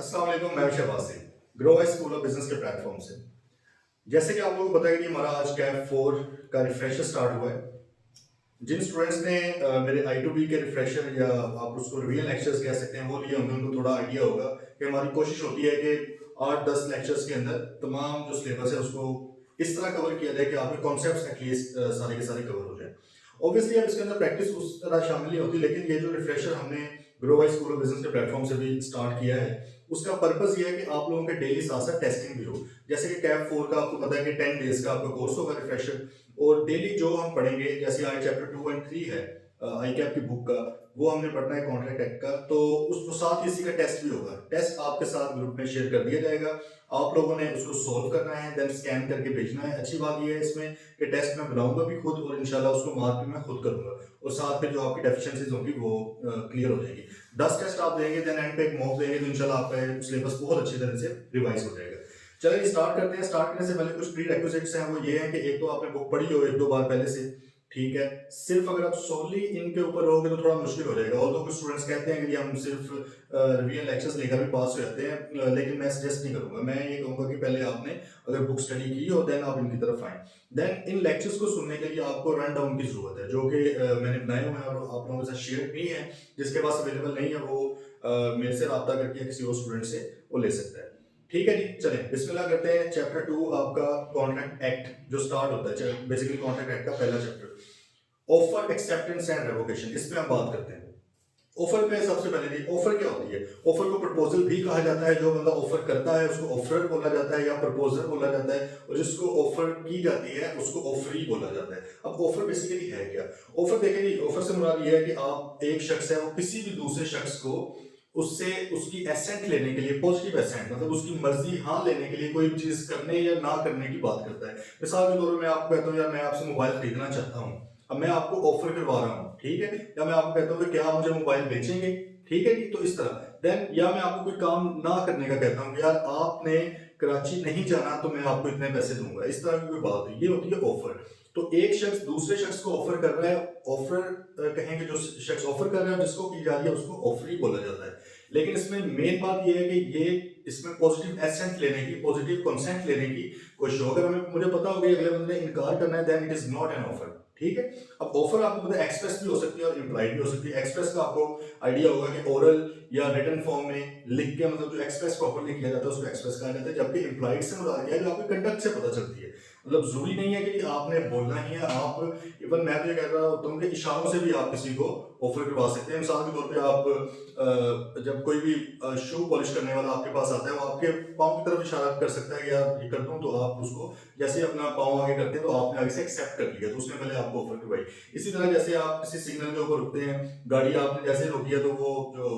अस्सलाम वालेकुम, मैं Shahbaz Singh grow wise school of business के प्लेटफॉर्म से। जैसे कि आप लोगों को पता है कि हमारा आज कैप 4 का रिफ्रेशर स्टार्ट हुआ है। जिन स्टूडेंट्स ने मेरे आई टू बी के रिफ्रेशर या आप उसको रिवील लेक्चर्स कह सकते हैं वो लिए होंगे, उनको थोड़ा आइडिया होगा कि हमारी कोशिश होती है कि 8-10 लेक्चर्स के अंदर तमाम जो सिलेबस है उसको इस तरह कवर किया जाए कि आपके कॉन्सेप्ट्स एटलीस्ट सारे के सारे कवर हो जाए। ऑब्वियसली अब इसके अंदर प्रैक्टिस उस तरह शामिल नहीं होती, लेकिन ये जो रिफ्रेशर हमने grow wise school of business के प्लेटफॉर्म से भी स्टार्ट किया है, उसका पर्पस ये है कि आप लोगों के डेली साथ साथ टेस्टिंग भी हो। जैसे कि कैप 4 का आपको पता है कि 10 डेज का आपका कोर्स होगा रिफ्रेशर, और डेली जो हम पढ़ेंगे, जैसे आज चैप्टर 2 एंड 3 है आई कैप की बुक का, वो हमने पढ़ना है कॉन्ट्रैक्ट एक्ट का, तो उसको साथ ही इसी का टेस्ट भी होगा। टेस्ट आपके साथ ग्रुप में शेयर कर दिया जाएगा, आप लोगों ने उसको सोल्व करना है, देन स्कैन करके भेजना है। अच्छी बात यह है इसमें कि टेस्ट मैं बनाऊंगा भी खुद, और इंशाल्लाह उसको मार्क भी मैं खुद करूंगा, और साथ में जो आपकी डेफिशिएंसीज होंगी वो क्लियर हो जाएगी। 10 टेस्ट आप देंगे, देन एंड पे एक मॉक देंगे, तो इंशाल्लाह आपका सिलेबस बहुत अच्छी तरह से रिवाइज हो जाएगा। चलिए स्टार्ट करते हैं। स्टार्ट करने से पहले कुछ प्री रिक्विजिट्स हैं, वो ये है कि एक तो आपने बुक पढ़ी हो 1-2 बार पहले से, ठीक है। सिर्फ अगर आप सोली इनके ऊपर रहोगे तो थोड़ा मुश्किल हो जाएगा। और तो कुछ स्टूडेंट्स कहते हैं कि हम सिर्फ रिवीजन लेक्चर्स लेकर भी पास हो जाते हैं, लेकिन मैं सजेस्ट नहीं करूंगा। मैं ये कहूंगा कि पहले आपने अगर बुक स्टडी की हो, देन आप इनकी तरफ आए। देन इन लेक्चर्स को सुनने के लिए आपको रन डाउन की जरूरत है, जो कि मैंने बनाए हुए हैं और आप लोगों के साथ शेयर नहीं है। जिसके पास अवेलेबल नहीं है वो मेरे से रब्ता करके किसी और स्टूडेंट से वो ले सकता है। ठीक है जी, चलें बिस्मिल्लाह करते हैं। चैप्टर 2 आपका कॉन्ट्रैक्ट एक्ट जो स्टार्ट होता है, बेसिकली कॉन्ट्रैक्ट एक्ट का पहला chapter, offer acceptance and revocation, इस पे हम बात करते हैं। ऑफर पे सबसे पहले ऑफर क्या होती है? ऑफर को प्रपोजल भी कहा जाता है। जो बंदा ऑफर करता है उसको ऑफर बोला जाता है या प्रपोजल बोला जाता है, और जिसको ऑफर की जाती है उसको ऑफरी बोला जाता है। अब ऑफर बेसिकली है क्या? ऑफर देखेंगे, ऑफर से मुराद ये है कि आप एक शख्स है वो किसी भी दूसरे शख्स को उससे उसकी एसेंट लेने के लिए, पॉजिटिव एसेंट मतलब उसकी मर्जी हाँ लेने के लिए कोई भी चीज करने या ना करने की बात करता है। मिसाल के तौर पर मैं आपको कहता हूँ यार मैं आपसे मोबाइल खरीदना चाहता हूँ, अब मैं आपको ऑफर करवा रहा हूँ, ठीक है। या मैं आपको कहता हूँ कि क्या आप मुझे मोबाइल बेचेंगे, ठीक है जी, तो इस तरह। देन या मैं आपको कोई काम ना करने का कहता हूँ, यार आपने कराची नहीं जाना तो मैं आपको इतने पैसे दूंगा, इस तरह की कोई बात हुई, ये होती है ऑफर। तो एक शख्स दूसरे शख्स को ऑफर कर रहा है, ऑफर कहेंगे जो शख्स ऑफर कर रहा है जिसको की जा रही है उसको ऑफर ही बोला जाता है। लेकिन इसमें मेन बात यह है कि ये इसमें पॉजिटिव एसेंट लेने की, पॉजिटिव कंसेंट लेने की कोशिश हो। अगर हमें मुझे पता हो कि अगले बंदे ने इनकार करना है, then it is not an offer, ठीक है। अब ऑफर आपको पता है एक्सप्रेस भी हो सकती है और इम्प्लाइड भी हो सकती है। एक्सप्रेस का आपको आइडिया होगा कि ओरल या रिटन फॉर्म में लिख के, मतलब जो एक्सप्रेस प्रॉपर्ली किया जाता है उसको एक्सप्रेस कहा जाता है। जबकि इम्प्लाइड से मुराद है जो आपके कंडक्ट से पता चलती है, मतलब जरूरी नहीं है कि आपने बोलना ही है। आप इवन मैं तो ये कह रहा होता हूँ कि इशारों से भी आप किसी को ऑफर करवा सकते हैं। मिसाल के तौर पे आप जब कोई भी शू पॉलिश करने वाला आपके पास आता है, वो आपके पाँव की तरफ इशारा कर सकता है कि यार ये कर दूं, तो आप उसको जैसे ही अपना पाँव आगे करते हैं तो आपने आगे से एक्सेप्ट कर लिया, तो उसने पहले आपको ऑफर करवाई। इसी तरह जैसे आप किसी सिग्नल के ऊपर रुकते हैं, गाड़ी आपने जैसे रोकी है, तो वो जो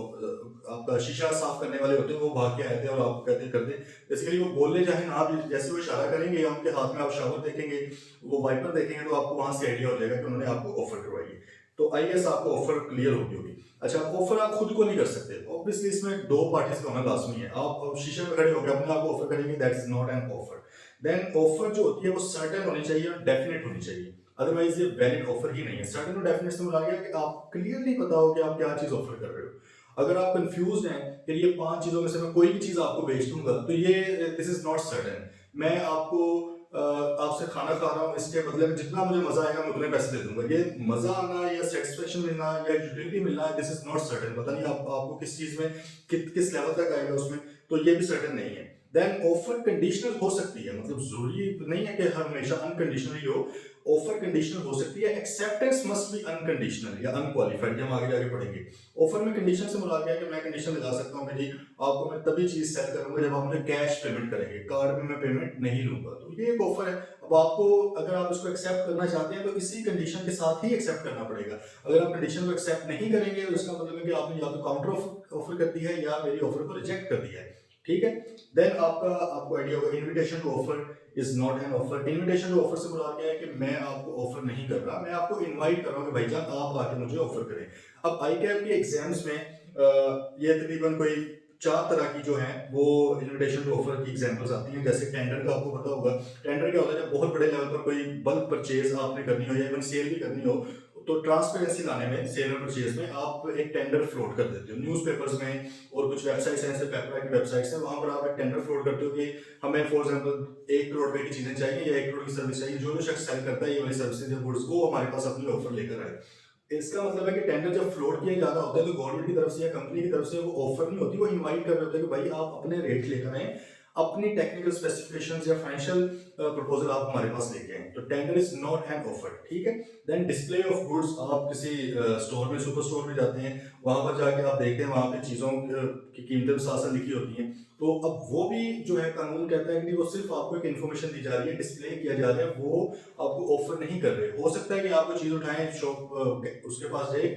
आपका शीशा साफ करने वाले होते हैं वो भाग के आए थे और आपको कहते कर दे। बेसिकली वो बोलने चाहे ना भी, जैसे वो इशारा करेंगे या उनके हाथ में आप शावर देखेंगे, वो वाइपर देखेंगे, तो आपको वहां से आइडिया हो जाएगा कि उन्होंने आपको ऑफर करवाई है। तो आई गेस आपको ऑफर क्लियर होगी। अच्छा, ऑफर आप खुद को नहीं कर सकते, ऑब्वियसली इसमें दो पार्टीज का होना लाजमी है। आप शीशे में खड़े होकर अपने आप को ऑफर करेंगे, that is not an offer. Then offer जो होती है वो सर्टेन होनी चाहिए और डेफिनेट होनी चाहिए, अदरवाइज ये वैलिड ऑफर ही नहीं है। सर्टेन और डेफिनेट से मुराद है कि आप क्लियरली पता हो कि आप क्या चीज ऑफर कर रहे हो। अगर आप कंफ्यूज हैं कि ये 5 चीजों में से मैं कोई भी चीज आपको बेच दूंगा, तो ये दिस इज नॉट सर्टेन। मैं आपको आपसे खाना खा रहा हूँ, इसके बदले में जितना मुझे मजा आएगा मैं उतने पैसे दे दूंगा। ये मजा आना या सेटिस्फेक्शन मिलना या यूटिलिटी मिलना, दिस इज नॉट सर्टेन। पता नहीं आपको किस चीज में किस लेवल तक आएगा उसमें, तो ये भी सर्टेन नहीं है। देन ऑफर कंडीशनल हो सकती है, मतलब जरूरी नहीं है कि हमेशा अनकंडीशनल ही हो। ऑफर कंडीशनल हो सकती है। एक्सेप्टेंस मस्ट बी अनकंडीशनल या अनक्वालिफाइड, हम आगे जाके पढ़ेंगे। ऑफर में कंडीशन से मुराद है कि मैं कंडीशन लगा सकता हूँ कि जी आपको मैं तभी चीज सेल करूंगा जब आप मुझे कैश पेमेंट करेंगे, कार्ड में मैं पेमेंट नहीं लूंगा, तो ये एक ऑफर है। अब आपको अगर आप इसको एक्सेप्ट करना चाहते हैं तो इसी कंडीशन के साथ ही एक्सेप्ट करना पड़ेगा। अगर आप कंडीशन को एक्सेप्ट नहीं करेंगे तो इसका मतलब है कि आपने या तो काउंटर ऑफर कर दी है या मेरी ऑफर को रिजेक्ट कर दिया है, ठीक है। देन आपको आइडिया होगा invitation to offer is not an offer. Invitation to offer से मुराद क्या है कि मैं आपको ऑफर नहीं कर रहा, मैं आपको इनवाइट कर रहा हूं कि भाईजान आप आके मुझे ऑफर करें। अब आई कैप के एग्जाम्स में ये तकरीबन कोई 4 तरह की जो है वो इनविटेशन टू ऑफर की एग्जांपल्स आती हैं। जैसे टेंडर का आपको पता होगा, टेंडर क्या होता है जब बहुत बड़े लेवल पर कोई बल्क परचेज आपने करनी हो या इवन सेल भी करनी हो, तो ट्रांसपेरेंसी लाने में सेल और परचेज में आप एक टेंडर फ्लोट कर देते हो न्यूज़पेपर्स में, और कुछ वेबसाइट्स हैं जैसे पेपरा की वेबसाइट्स हैं, वहां पर आप एक टेंडर फ्लोट करते हो कि हमें फॉर एग्जांपल 1 करोड़ रुपए की चीजें चाहिए या 1 करोड़ की सर्विस चाहिए, जो जो शख्स सेल करता है ये वाली सर्विसेज या गुड्स को हमारे पास अपनी ऑफर लेकर आए। इसका मतलब है कि टेंडर जब फ्लोट किया जा रहा होता है तो गवर्नमेंट की तरफ से या कंपनी की तरफ से वो ऑफर नहीं होती, वो इनवाइट कर रहे होते हैं कि भाई आप अपने रेट लेकर आए, अपनी टेक्निकल स्पेसिफिकेशंस या फाइनेंशियल प्रपोजल आप हमारे पास लेके आए। तो tender is not an offer, ठीक है। देन डिस्प्ले ऑफ गुड्स, आप किसी स्टोर में, सुपर स्टोर में जाते हैं, वहां पर जाके आप देखते हैं वहां पे चीजों की कीमतें साथ साथ लिखी होती हैं। तो अब वो भी जो है कानून कहता है कि वो सिर्फ आपको एक इन्फॉर्मेशन दी जा रही है, डिस्प्ले किया जा रहा है, वो आपको ऑफर नहीं कर रहे। हो सकता है कि आपको चीज उठाएं, शॉप उसके पास जाए,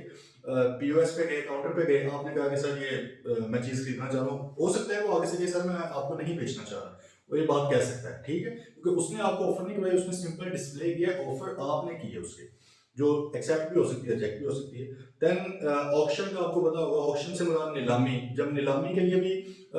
पीओएस पे गए, काउंटर पे गए, आपने कहा कि सर ये मैं चीज खरीदना चाह रहा हूँ, हो सकता है वो आगे से कहे सर मैं आपको नहीं बेचना चाह रहा, वो ये बात कह सकता है, ठीक है, क्योंकि उसने आपको ऑफर नहीं कराई, उसने सिंपल डिस्प्ले किया, ऑफर आपने की है उसके, जो एक्सेप्ट भी हो सकती है, रिजेक्ट भी हो सकती है। देन ऑक्शन का आपको पता होगा, ऑक्शन से मुराद नीलामी। जब नीलामी के लिए भी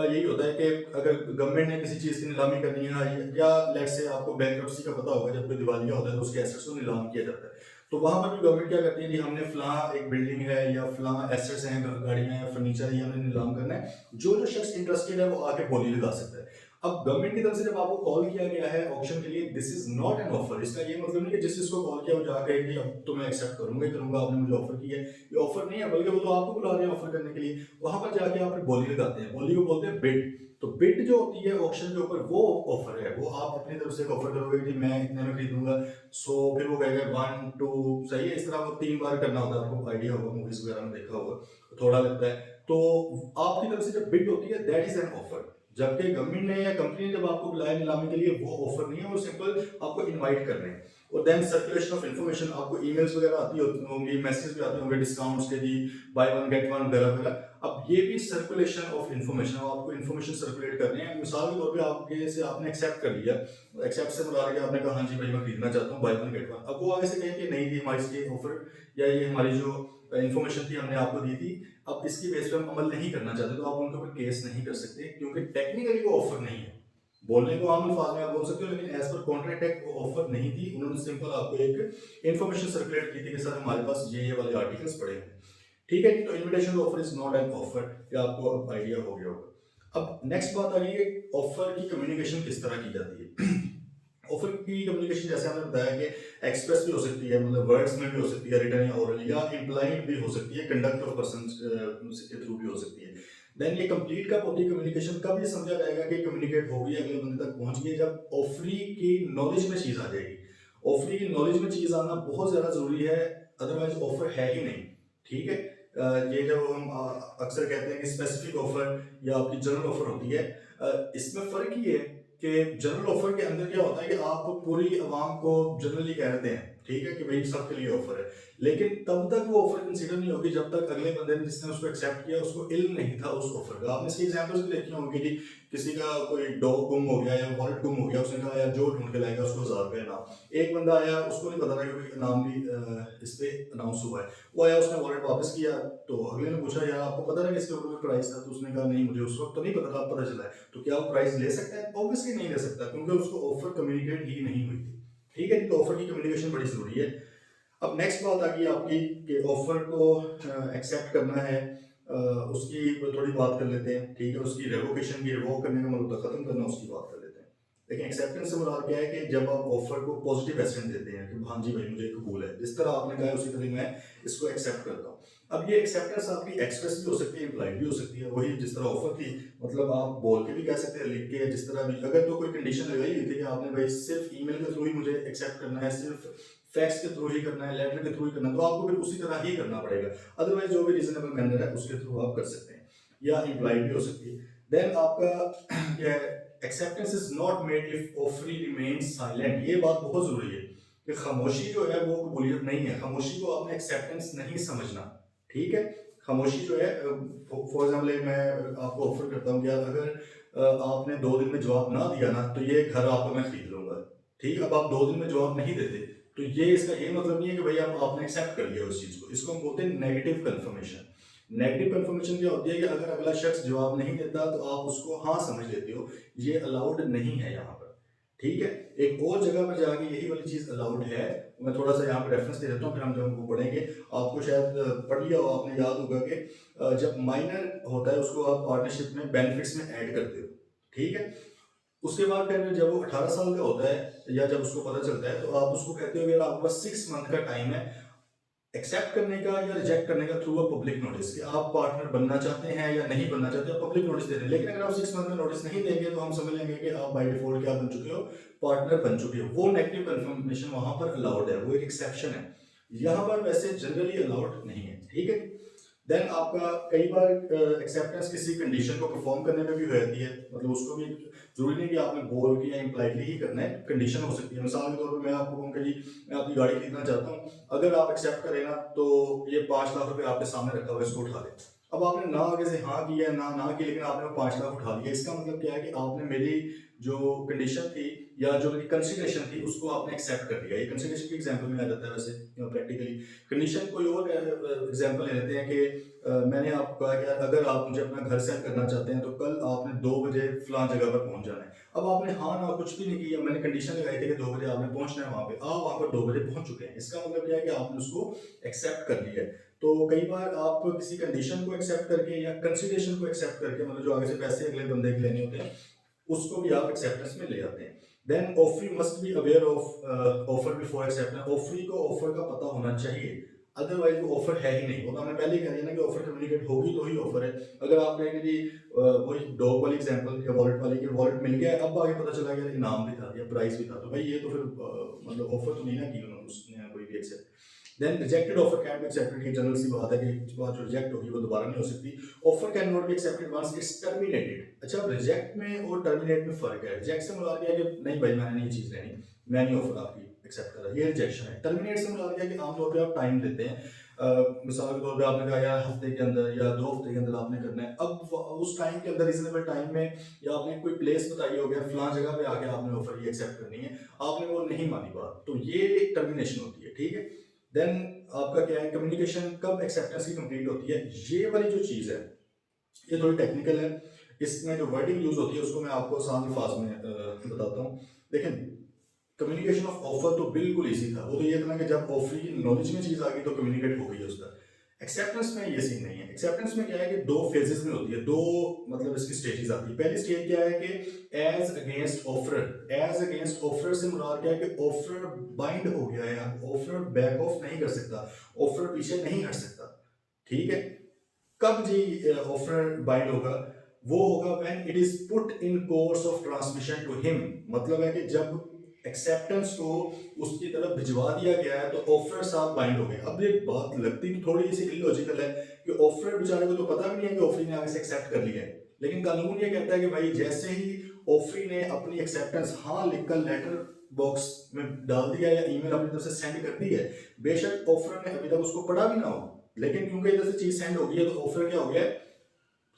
यही होता है कि अगर गवर्नमेंट ने किसी चीज की नीलामी करनी है, या लेट्स से आपको बैंकरप्सी का पता होगा, जब कोई दिवालिया होता है तो उसके एसेट्स को नीलाम किया जाता है। तो वहां पर भी गवर्नमेंट क्या करती है कि हमने फलां एक बिल्डिंग है या फलां एसेट्स हैं, गाड़ियां हैं, फर्नीचर है, हमने नीलाम करना है, जो जो शख्स इंटरेस्टेड है वो आके बोली लगा सकता है। अब गवर्नमेंट की तरफ से जब आपको कॉल किया गया है ऑक्शन के लिए, this is not an offer. इसका ये मतलब नहीं कि जिस जिसको कॉल किया वो जाकर कि अब तो मैं एक्सेप्ट करूंगा ही करूंगा, आपने मुझे ऑफर की है, ये ऑफर नहीं है, बल्कि वो तो आपको बुला रहे हैं ऑफर करने के लिए। वहां पर जाके आप बोली लगाते हैं, बोली को बोलते हैं बिड। तो बिड जो होती है ऑक्शन के ऊपर, वो ऑफर है, वो आप अपनी तरफ से एक ऑफर करोगे कि मैं इतने में खरीदूंगा, सो फिर वो कहेगा 1 2, सही है, इस तरह वो 3 बार करना होता है, आपको आइडिया होगा, मूवीज वगैरह में देखा होगा, थोड़ा लगता है। तो आपकी तरफ से जब बिड होती है दैट इज एन ऑफर। जबकि गवर्नमेंट ने या कंपनी ने जब आपको बुलाया नीलामी के लिए, वो ऑफर नहीं है, वो सिंपल आपको इनवाइट कर रहे हैं। और देन सर्कुलेशन ऑफ इन्फॉर्मेशन, आपको ईमेल्स वगैरह आती होंगी, मैसेज भी आते होंगे डिस्काउंट्स के, जी बाय वन गेट वन वगैरह वगैरह। अब ये भी सर्कुलेशन ऑफ इन्फॉर्मेशन, आपको इन्फॉर्मेशन सर्कुलेट करनी है। मिसाल के तौर पे आपके से आपने एक्सेप्ट कर लिया, एक्सेप्ट से बुला के आपने कहा हाँ जी भाई मैं खरीदना चाहता हूँ, बाय वन गेट वन। अब वो आगे से कहें कि नहीं थी हमारी ये ऑफर, या ये हमारी जो इन्फॉर्मेशन थी हमने आपको दी थी, अब इसकी बेस पे हम अमल नहीं करना चाहते, तो आप उनके ऊपर केस नहीं कर सकते, क्योंकि टेक्निकली वो ऑफर नहीं है। बोलने को आम अल्फाज में आप बोल सकते हो, लेकिन एज पर कॉन्ट्रैक्ट एक्ट वो ऑफर नहीं थी। उन्होंने सिंपल आपको एक इन्फॉर्मेशन सर्कुलेट की थी कि सर हमारे पास ये वाले आर्टिकल्स पड़े हैं, ठीक है। तो invitation offer is not an offer, ये आपको अब आइडिया हो गया होगा। अब नेक्स्ट बात आ गई है ऑफर की कम्युनिकेशन किस तरह की जाती है। ऑफर की कम्युनिकेशन जैसे हमने बताया कि एक्सप्रेस भी हो सकती है, मतलब वर्ड्स में भी हो सकती है, रिटन या ओरल, या इम्प्लाइड भी हो सकती है, कंडक्ट ऑफ पर्सन के थ्रू भी हो सकती है। देन ये कंप्लीट कब होती है कम्युनिकेशन, कब ये समझा जाएगा कि कम्युनिकेट हो गई, अगले बंदे तक पहुंच गई, जब ऑफरी की नॉलेज में चीज आ जाएगी। ऑफरी की नॉलेज में चीज आना बहुत ज्यादा जरूरी है, अदरवाइज ऑफर है ही नहीं, ठीक है। ये जब हम अक्सर कहते हैं कि स्पेसिफिक ऑफर या आपकी जनरल ऑफर होती है, इसमें फर्क ये है कि जनरल ऑफर के अंदर क्या होता है कि आप पूरी आवाम को जनरली कह देते हैं, ठीक है, कि भाई सबके लिए ऑफर है, लेकिन तब तक वो ऑफर कंसीडर नहीं होगी जब तक अगले बंदे ने जिसने उसको एक्सेप्ट किया उसको इल्म नहीं था उस ऑफर का। आपने इसकी एग्जांपल्स भी देखी होंगी कि किसी का कोई डॉग गुम हो गया या वॉलेट गुम हो गया, उसने कहा यार जो ढूंढ के लाएगा उसको 1000 रुपये इनाम। एक बंदा आया, उसको नहीं पता था कि इनाम भी इस पे अनाउंस हुआ है, वो आया, उसने वॉलेट वापस किया, तो अगले ने पूछा यार आपको पता है कि इसके ऊपर कोई प्राइस था, तो उसने कहा नहीं मुझे उस वक्त तो नहीं पता था, अब पता चला है। तो क्या वो प्राइस ले सकता है? ऑब्वियसली नहीं ले सकता, क्योंकि उसको ऑफर कम्युनिकेट ही नहीं हुई थी, ठीक है। तो ऑफर की कम्युनिकेशन बड़ी जरूरी है। अब नेक्स्ट बात आ गई आपकी कि ऑफर को एक्सेप्ट करना है, उसकी थोड़ी बात कर लेते हैं, ठीक है। उसकी रेवोकेशन की, रिवोक करने का मतलब खत्म करना, उसकी बात कर लेते हैं। लेकिन एक्सेप्टेंस से मुराद क्या है कि जब आप ऑफर को पॉजिटिव एसेंट देते हैं कि हाँ जी भाई मुझे कबूल है, जिस तरह आपने कहा उसी तरह मैं इसको एक्सेप्ट करता हूँ। अब ये एक्सेप्टेंस आपकी एक्सप्रेस भी हो सकती है, इम्प्लाइड भी हो सकती है, वही जिस तरह ऑफर थी, मतलब आप बोल के भी कह सकते हैं, लिख के, जिस तरह भी। अगर तो कोई कंडीशन लगाई हुई थी कि आपने भाई सिर्फ ईमेल के थ्रू ही मुझे एक्सेप्ट करना है, सिर्फ फैक्स के थ्रू ही करना है, लेटर के थ्रू ही करना है, तो आपको फिर उसी तरह ही करना पड़ेगा। अदरवाइज जो भी रीजनेबल मैनर है उसके थ्रू आप कर सकते हैं, या इम्प्लाइड भी हो सकती है। देन आपका क्या है, acceptance is not made if offeree remains silent. ये बात बहुत जरूरी है कि खामोशी जो है वो कबूलियत नहीं है, खामोशी को आपने एक्सेप्टेंस नहीं समझना, ठीक है। खामोशी जो है, फॉर एग्जाम्पल मैं आपको ऑफर करता हूँ कि यार अगर आपने 2 दिन में जवाब ना दिया ना तो ये घर आपको मैं खरीद लूंगा, ठीक। अब आप 2 दिन में जवाब नहीं देते, तो ये इसका ये मतलब नहीं है कि भाई आपने एक्सेप्ट कर लिया उस चीज को। इसको हम बोलते हैं नेगेटिव कंफर्मेशन। नेगेटिव कंफर्मेशन क्या होती है कि अगर अगला शख्स जवाब नहीं देता तो आप उसको हाँ समझ लेते हो, ये अलाउड नहीं है यहाँ पर, ठीक है। एक और जगह पर जाके यही वाली चीज़ अलाउड है। मैं थोड़ा सा यहाँ पे रेफरेंस दे देता हूँ, फिर हम जब वो पढ़ेंगे आपको शायद पढ़ लिया हो आपने, याद होगा कि जब माइनर होता है उसको आप पार्टनरशिप में बेनिफिट्स में ऐड करते हो, ठीक है। उसके बाद फिर जब वो 18 साल का होता है या जब उसको पता चलता है तो आप उसको कहते हो कि यार आपके पास 6 मंथ का टाइम है एक्सेप्ट करने का या रिजेक्ट करने का थ्रू अ पब्लिक नोटिस, कि आप पार्टनर बनना चाहते हैं या नहीं बनना चाहते, आप पब्लिक नोटिस दे रहे हैं। लेकिन अगर आप 6 मंथ में नोटिस नहीं देंगे तो हम समझ लेंगे कि आप बाय डिफॉल्ट क्या बन चुके हो, पार्टनर बन चुके हो। वो नेगेटिव कंफर्मेशन वहां पर अलाउड है, वो एक एक्सेप्शन है। यहाँ पर वैसे जनरली अलाउड नहीं है, ठीक है। देन आपका कई बार एक्सेप्टेंस किसी कंडीशन को परफॉर्म करने में भी हो जाती है, मतलब उसको भी जरूरी नहीं कि आपने बोल के या इम्प्लाइडली ही करना है, कंडीशन हो सकती है। मिसाल के तौर पर मैं आपको कहूँ कि जी मैं आपकी गाड़ी खरीदना चाहता हूँ, अगर आप एक्सेप्ट करें ना तो ये 5 लाख रुपए आपके सामने रखा हुआ है, इसको उठा लें। अब आपने ना आगे से हाँ किया ना ना की, लेकिन आपने वो 5 लाख उठा लिया, इसका मतलब क्या है कि आपने मेरी जो कंडीशन थी या जो मेरी कंसिडरेशन थी उसको आपने एक्सेप्ट कर लिया। ये कंसिडरेशन की एग्जांपल में आ जाता है वैसे प्रैक्टिकली। कंडीशन कोई और एग्जांपल ले लेते हैं कि मैंने आपको कहा कि यार अगर आप मुझे अपना घर सेल करना चाहते हैं तो कल आपने 2 बजे फलां जगह पर पहुंच जाना है। अब आपने हाँ ना कुछ भी नहीं किया, मैंने कंडीशन लगाई थी कि 2 बजे आपने पहुंचना है वहां पे, आप वहां पर 2 बजे पहुंच चुके हैं। इसका मतलब क्या है कि आपने उसको एक्सेप्ट कर लिया है। तो कई बार आप किसी कंडीशन को एक्सेप्ट करके या कंसिडरेशन को एक्सेप्ट करके, मतलब जो आगे से पैसे अगले बंदे के लेने होते हैं उसको भी आप एक्सेप्टेंस में ले आते हैं। Then offeree must be aware of offer before acceptance. Offeree को ऑफर का पता होना चाहिए, अदरवाइज वो ऑफर है ही नहीं। वो तो हमने पहले ही कह दिया ना कि ऑफर कम्युनिकेट होगी तो ही ऑफर है। अगर आप कहेंगे जी वही डॉग वाली एग्जांपल या वॉलेट वाली, कि वॉलेट मिल गया, अब आगे पता चला गया इनाम भी था या प्राइस भी था, तो भाई ये तो फिर मतलब ऑफर तो नहीं ना की उन्होंने उसने कोई भी accept. Then rejected offer can be accepted, ये जनरल सी बात है कि बात जो रिजेक्ट होगी वो दोबारा नहीं हो सकती। Offer can not be accepted once it's terminated. अच्छा, रिजेक्ट में और टर्मिनेट में फर्क है। रिजेक्ट से मुराद ये है कि नहीं भाई मैंने ये चीज़ लेनी, मैं नहीं ऑफर आपकी एक्सेप्ट कर रहा, ये रिजेक्शन है। टर्मिनेट से मुराद ये है कि आमतौर पे आप टाइम देते हैं, मिसाल के तौर पे आपने कहा यार हफ्ते के अंदर या 2 हफ्ते के अंदर आपने करना है। अब उस टाइम के अंदर, रिजनेबल टाइम में, या आपने कोई प्लेस बताई हो गया फलां जगह पे आके आपने ऑफर ये एक्सेप्ट करनी है, आपने वो नहीं मानी बात, तो ये टर्मिनेशन होती है, ठीक है। देन आपका क्या है, कम्युनिकेशन कब एक्सेप्टेंस की कंप्लीट होती है, ये वाली जो चीज़ है ये थोड़ी टेक्निकल है। इसमें जो वर्डिंग यूज होती है उसको मैं आपको आसान अल्फाज में बताता हूँ। देखें, कम्युनिकेशन ऑफ ऑफर तो बिल्कुल इजी था, वो तो ये था ना कि जब ऑफर की नॉलेज में चीज आ गई तो कम्युनिकेट हो गई है उसका। एक्सेप्टेंस में ये सीन नहीं है। एक्सेप्टेंस में क्या है कि 2 फेजेस में होती है, दो मतलब इसकी स्टेजेस आती है। पहली स्टेज क्या है कि as against offer. As against offer से मुराद क्या है कि ऑफर बाइंड हो गया है, ऑफर बैक ऑफ नहीं कर सकता, ऑफर पीछे नहीं हट सकता, ठीक है। कब जी ऑफर बाइंड होगा, वो होगा when it is put in course of transmission to him. मतलब है कि जब एक्सेप्टेंस को उसकी तरफ भिजवा दिया गया है तो ऑफर साथ बाइंड हो गए। अब ये बात लगती तो थोड़ी सी इलॉजिकल है कि ऑफर बेचारे को तो पता भी नहीं है कि ऑफरी ने आगे से एक्सेप्ट कर लिया है, लेकिन कानून ये कहता है कि भाई जैसे ही ऑफरी ने अपनी एक्सेप्टेंस हाँ लिखकर लेटर बॉक्स में डाल दिया या ईमेल अपनी तरफ से सेंड कर दी है, बेशक ऑफर ने अभी तक उसको पढ़ा भी ना हो, लेकिन क्योंकि इधर से चीज सेंड हो गई है तो ऑफर क्या हो गया,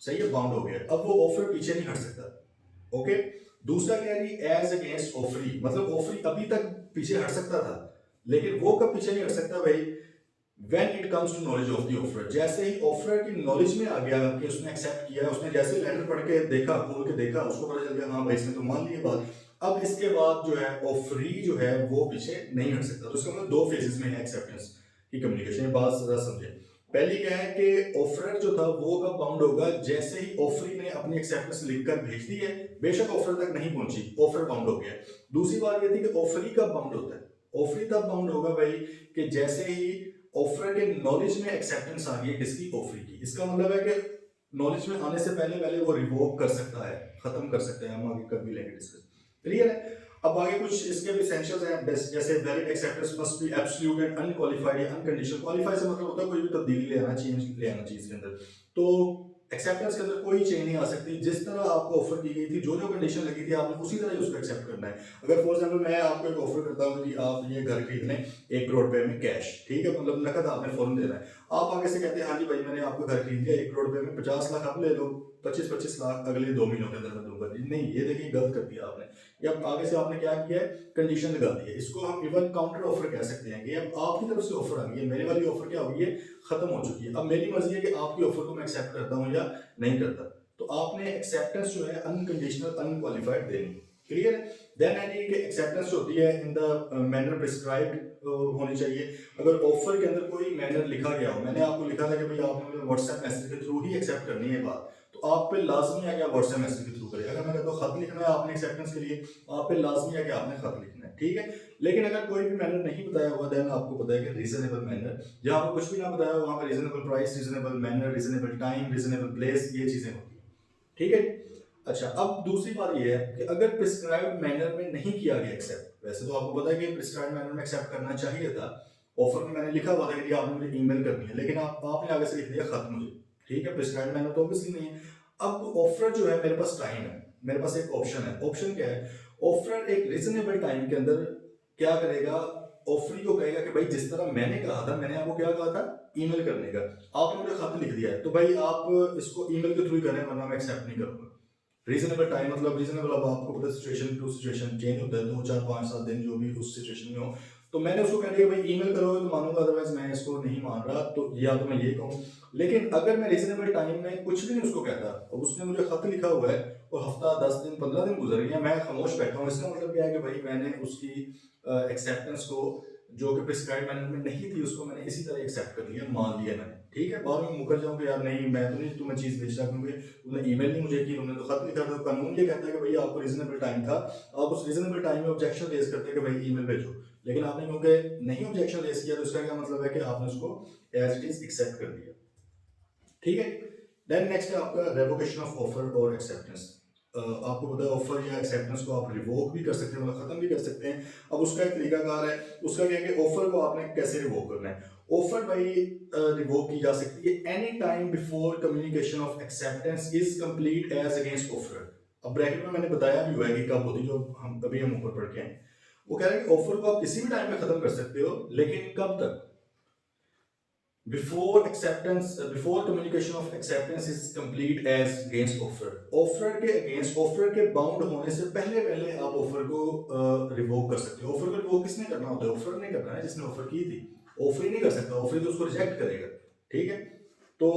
सही है, बाउंड हो गया। अब वो ऑफर पीछे नहीं हट सकता। ओके। दूसरा क्या है, एज अगेंस्ट ऑफरी, मतलब ऑफरी अभी तक पीछे हट सकता था, लेकिन वो कब पीछे नहीं हट सकता भाई, when it comes to knowledge of the offer. जैसे ही ऑफर की नॉलेज में आ गया कि उसने एक्सेप्ट किया, उसने जैसे लेटर पढ़ के देखा, खोल के देखा, उसको पता चल गया हाँ भाई इसने तो मान ली बात, अब इसके बाद जो है ऑफरी जो है वो पीछे नहीं हट सकता। तो इसका मतलब 2 फेजेस में है एक्सेप्टेंस की कम्युनिकेशन। ये बात जरा समझे। पहली क्या है कि ऑफर जो था वो कब बाउंड होगा, जैसे ही ऑफरी ने अपनी एक्सेप्टेंस लिखकर भेज दी है, बेशक ऑफर तक नहीं पहुंची, ऑफर बाउंड हो गया। दूसरी बात ये थी कि ऑफरी कब बाउंड होता है, ऑफरी तब बाउंड होगा भाई कि जैसे ही ऑफर के नॉलेज में एक्सेप्टेंस आ गई किसकी, ऑफरी की। इसका मतलब है कि नॉलेज में आने से पहले पहले वो रिवोक कर सकता है, खत्म कर सकते हैं, हम आगे कर भी लेंगे डिस्कस, क्लियर है। अब आगे कुछ इसके भी एसेंशियल्स हैं, जैसे valid acceptance must be absolute and unqualified या अनकंडीशनल। क्वालिफाई से मतलब होता है कोई भी तब्दीली ले आना, चेंज ले आना चीज के अंदर। तो एक्सेप्टेंस के अंदर कोई चेंज नहीं आ सकती, जिस तरह आपको ऑफर की गई थी, जो जो कंडीशन लगी थी आपने उसी तरह ही उसको एक्सेप्ट करना है। अगर फॉर एग्जांपल मैं आपको एक ऑफर करता हूँ कि आप ये घर खरीद लें 1 करोड़ रुपए में कैश, ठीक है, मतलब नकद आपने फौरन देना है। आप आगे से कहते हैं हाँ जी भाई मैंने आपको घर खरीद लिया 1 करोड़ रुपए में, 50 लाख आप ले लो, 25-25 लाख अगले 2 महीनों के अंदर मैं दूंगा। नहीं, ये देखिए गलत कर दिया आपने। या आगे से आपने क्या किया है, कंडीशन लगा दी है। इसको हम इवन काउंटर ऑफर कह सकते हैं कि अब आपकी तरफ से ऑफर आ गई है, मेरे वाली ऑफर क्या हो गई है, खत्म हो चुकी है। अब मेरी मर्जी है कि आपकी ऑफर को मैं एक्सेप्ट करता हूँ या नहीं करता। तो आपने एक्सेप्टेंस जो है अनकंडीशनल अनक्वालिफाइड देनी, क्लियर है। देन है जी कि एक्सेप्टेंस होती है इन द मैनर प्रिस्क्राइब्ड होनी चाहिए। अगर ऑफर के अंदर कोई मैनर लिखा गया हो, मैंने आपको लिखा था कि भाई आपने व्हाट्सएप मैसेज के थ्रू ही एक्सेप्ट करनी है बात, तो आप पे लाजमी है कि आप व्हाट्सएप मैसेज के थ्रू करें। अगर मैं कहता हूँ खत लिखना है आपने एक्सेप्टेंस के लिए, आप पे लाजमी है कि आपने खत लिखना है, ठीक है। लेकिन अगर कोई भी मैनर नहीं बताया हुआ, देन आपको पता है कि रीजनेबल मैनर, जहाँ पर कुछ भी ना बताया हो वहाँ पर reasonable price, reasonable manner, reasonable time, reasonable place, ये चीजें होती है, ठीक है। अच्छा, अब दूसरी बात ये है कि अगर प्रिस्क्राइब्ड मैनर में नहीं किया गया एक्सेप्ट, वैसे तो आपको पता है कि प्रिस्क्राइब्ड मैनर में एक्सेप्ट करना चाहिए था, ऑफर में मैंने लिखा हुआ था कि आपने मुझे ईमेल करनी है, लेकिन आपने आगे से लिख दिया खत मुझे, ठीक है। प्रिस्क्राइब्ड मैनर तो ऑब्वियसली नहीं है। अब ऑफर जो है, मेरे पास टाइम है, मेरे पास एक ऑप्शन है। ऑप्शन क्या है? ऑफर एक रीजनेबल टाइम के अंदर क्या करेगा, ऑफरी को कहेगा कि भाई जिस तरह मैंने कहा था, मैंने आपको क्या कहा था, ईमेल करने का, आपने मुझे खत लिख दिया है, तो भाई आप इसको ईमेल के थ्रू ही करें, वरना मैं एक्सेप्ट नहीं करूंगा। रीजनेबल टाइम मतलब रीजनेबल, अब आपको पता है सिचुएशन टू सिचुएशन चेंज होता है, 2 4 5 7 दिन जो भी उस सिचुएशन में हो, तो मैंने उसको कह दिया भाई ईमेल करोगे तो मानूंगा, अदरवाइज मैं इसको नहीं मान रहा, तो या तो मैं ये कहूँ। लेकिन अगर मैं रीजनेबल टाइम में कुछ भी नहीं उसको कहता, और उसने मुझे खत लिखा हुआ है और हफ्ता 10 दिन 15 दिन गुजर गए, मैं खामोश बैठा हूँ, इसका मतलब क्या है कि भाई मैंने उसकी एक्सेप्टेंस को, जो कि प्रिस्क्राइब मैनर में नहीं थी, उसको मैंने इसी तरह एक्सेप्ट कर लिया, मान लिया मैंने, ठीक है। बाद में मुकर जाऊँ कि यार नहीं, मैं तो नहीं तुम्हें चीज़ भेज रहा, क्योंकि तुमने ईमेल नहीं मुझे की, तुमने तो खत लिखा था। तो कानून ये कहता है कि भाई आपको रीजनेबल टाइम था, आप उस रीजनेबल टाइम में ऑब्जेक्शन रेज करते हैं कि भाई ईमेल भेजो, लेकिन आपने क्योंकि नहीं ऑब्जेक्शन रेज किया, तो इसका क्या मतलब है कि आपने उसको एज इट इज एक्सेप्ट कर दिया, ठीक है। देन नेक्स्ट है आपका रेवोकेशन ऑफ ऑफर और एक्सेप्टेंस। आपको पता है ऑफर या एक्सेप्टेंस को आप रिवोक भी कर सकते हैं, मतलब खत्म भी कर सकते हैं। अब उसका एक तरीकाकार है, उसका क्या है कि ऑफर को आपने कैसे रिवोक करना है। ऑफर भाई रिवोक की जा सकती है any time before communication of acceptance is complete as against offer. अब ब्रैकेट में मैंने बताया भी हुआ है कि कब होती, जो हम कभी हम ऊपर पढ़ के आए। वो कह रहे हैं कि ऑफर को आप किसी भी टाइम में खत्म कर सकते हो, लेकिन कब तक? Before acceptance, before communication of acceptance is complete as against offer. Offer के अगेंस्ट, ऑफर के बाउंड होने से पहले पहले आप ऑफर को रिवोक कर सकते हो। ऑफर को रिवोक किसने करना होता है? ऑफर ने करना है, जिसने ऑफर की थी। ऑफर ही नहीं कर सकता, ऑफर तो उसको रिजेक्ट करेगा, ठीक है। तो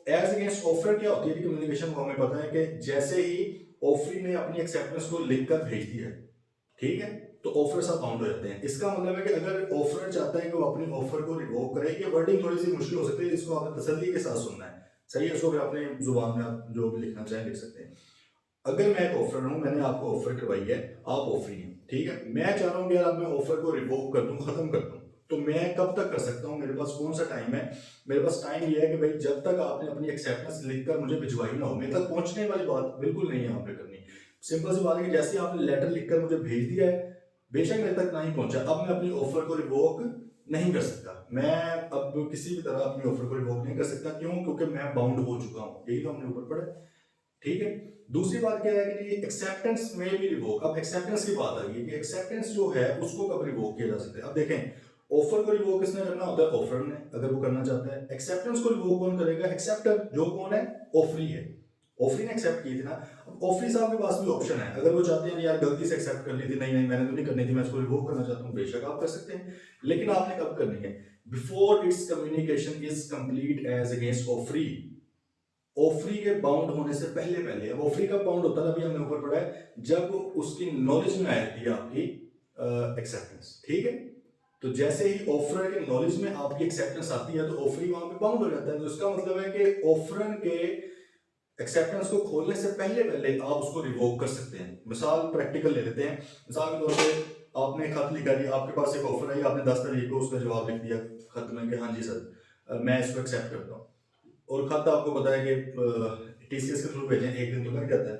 एज अगेंस्ट ऑफर क्या होती है कम्युनिकेशन, वो हमें पता है कि जैसे ही ऑफरी ने अपनी एक्सेप्टेंस को लिखकर भेज दिया, ठीक है, तो ऑफर सब बाउंड हो जाते हैं। इसका मतलब है कि अगर ऑफर चाहता है कि वो अपनी ऑफर को रिवोक करे, ये वर्डिंग थोड़ी सी मुश्किल हो सकती है, इसको आपने तसल्ली के साथ सुनना है, सही है। इसको फिर अपने जुबान में आप जो भी लिखना चाहें लिख सकते हैं। अगर मैं एक ऑफर हूं, मैंने आपको ऑफर करवाई है, आप ऑफरी हैं, ठीक है, मैं चाह रहा हूं कि यार मैं ऑफर को रिवोक कर दूं, खत्म कर दूं, तो मैं कब तक कर सकता हूं? मेरे पास कौन सा टाइम है? मेरे पास टाइम ये है कि भाई जब तक आपने अपनी एक्सेप्टेंस लिखकर मुझे भिजवाई ना हो। मेरे तक पहुंचने वाली बात बिल्कुल नहीं है यहाँ पे करनी। सिंपल सी बात है कि जैसे आपने लेटर लिखकर मुझे भेज दिया है, बेशक मेरे तक नहीं पहुंचा, अब मैं अपनी ऑफर को रिवोक नहीं कर सकता। मैं अब किसी भी तरह अपनी ऑफर को रिवोक नहीं कर सकता। क्यों? क्योंकि मैं बाउंड हो चुका हूं। यही तो हमने ऊपर पढ़ा, ठीक है। दूसरी बात क्या है कि एक्सेप्टेंस में भी रिवोक, अब एक्सेप्टेंस की बात आ गई कि एक्सेप्टेंस जो है उसको कब रिवोक किया जा सकता है। अब देखें, ऑफर को रिवोक किसने करना होता है? ऑफर ने, अगर वो करना चाहता है। एक्सेप्टेंस को रिवोक कौन करेगा? एक्सेप्टर, जो कौन है? ऑफरी है। ऑफरी ने एक्सेप्ट की थी ना। अब ऑफरी साहब के पास भी ऑप्शन है, अगर वो चाहते हैं यार गलती से एक्सेप्ट कर ली थी, नहीं नहीं मैंने तो नहीं करनी थी, मैं इसको रिवोक करना चाहता हूँ, बेशक आप कर सकते हैं। लेकिन आपने कब करनी है? Before its communication is complete as against offeree. Offeree के बाउंड होने से पहले पहले। अब ऑफरी का बाउंड होता है, अभी हमने ऊपर पढ़ा है, जब उसकी नॉलेज में आती है आपकी एक्सेप्टेंस, ठीक है। तो जैसे ही ऑफर के नॉलेज में आपकी एक्सेप्टेंस आती है, तो ऑफरी वहां पे बाउंड हो जाता है। तो इसका मतलब है कि ऑफर के एक्सेप्टेंस को खोलने से पहले पहले आप उसको रिवोक कर सकते हैं। मिसाल प्रैक्टिकल ले लेते हैं। मिसाल के तौर पे आपने खत लिखा दिया, आपके पास एक ऑफर है, आपने 10 तारीख को उसका जवाब लिख दिया खत में कि हाँ जी सर मैं इसको एक्सेप्ट करता हूँ। और खत आपको पता है कि टीसीएस के थ्रू भेजें, एक दिन तो लग जाता है।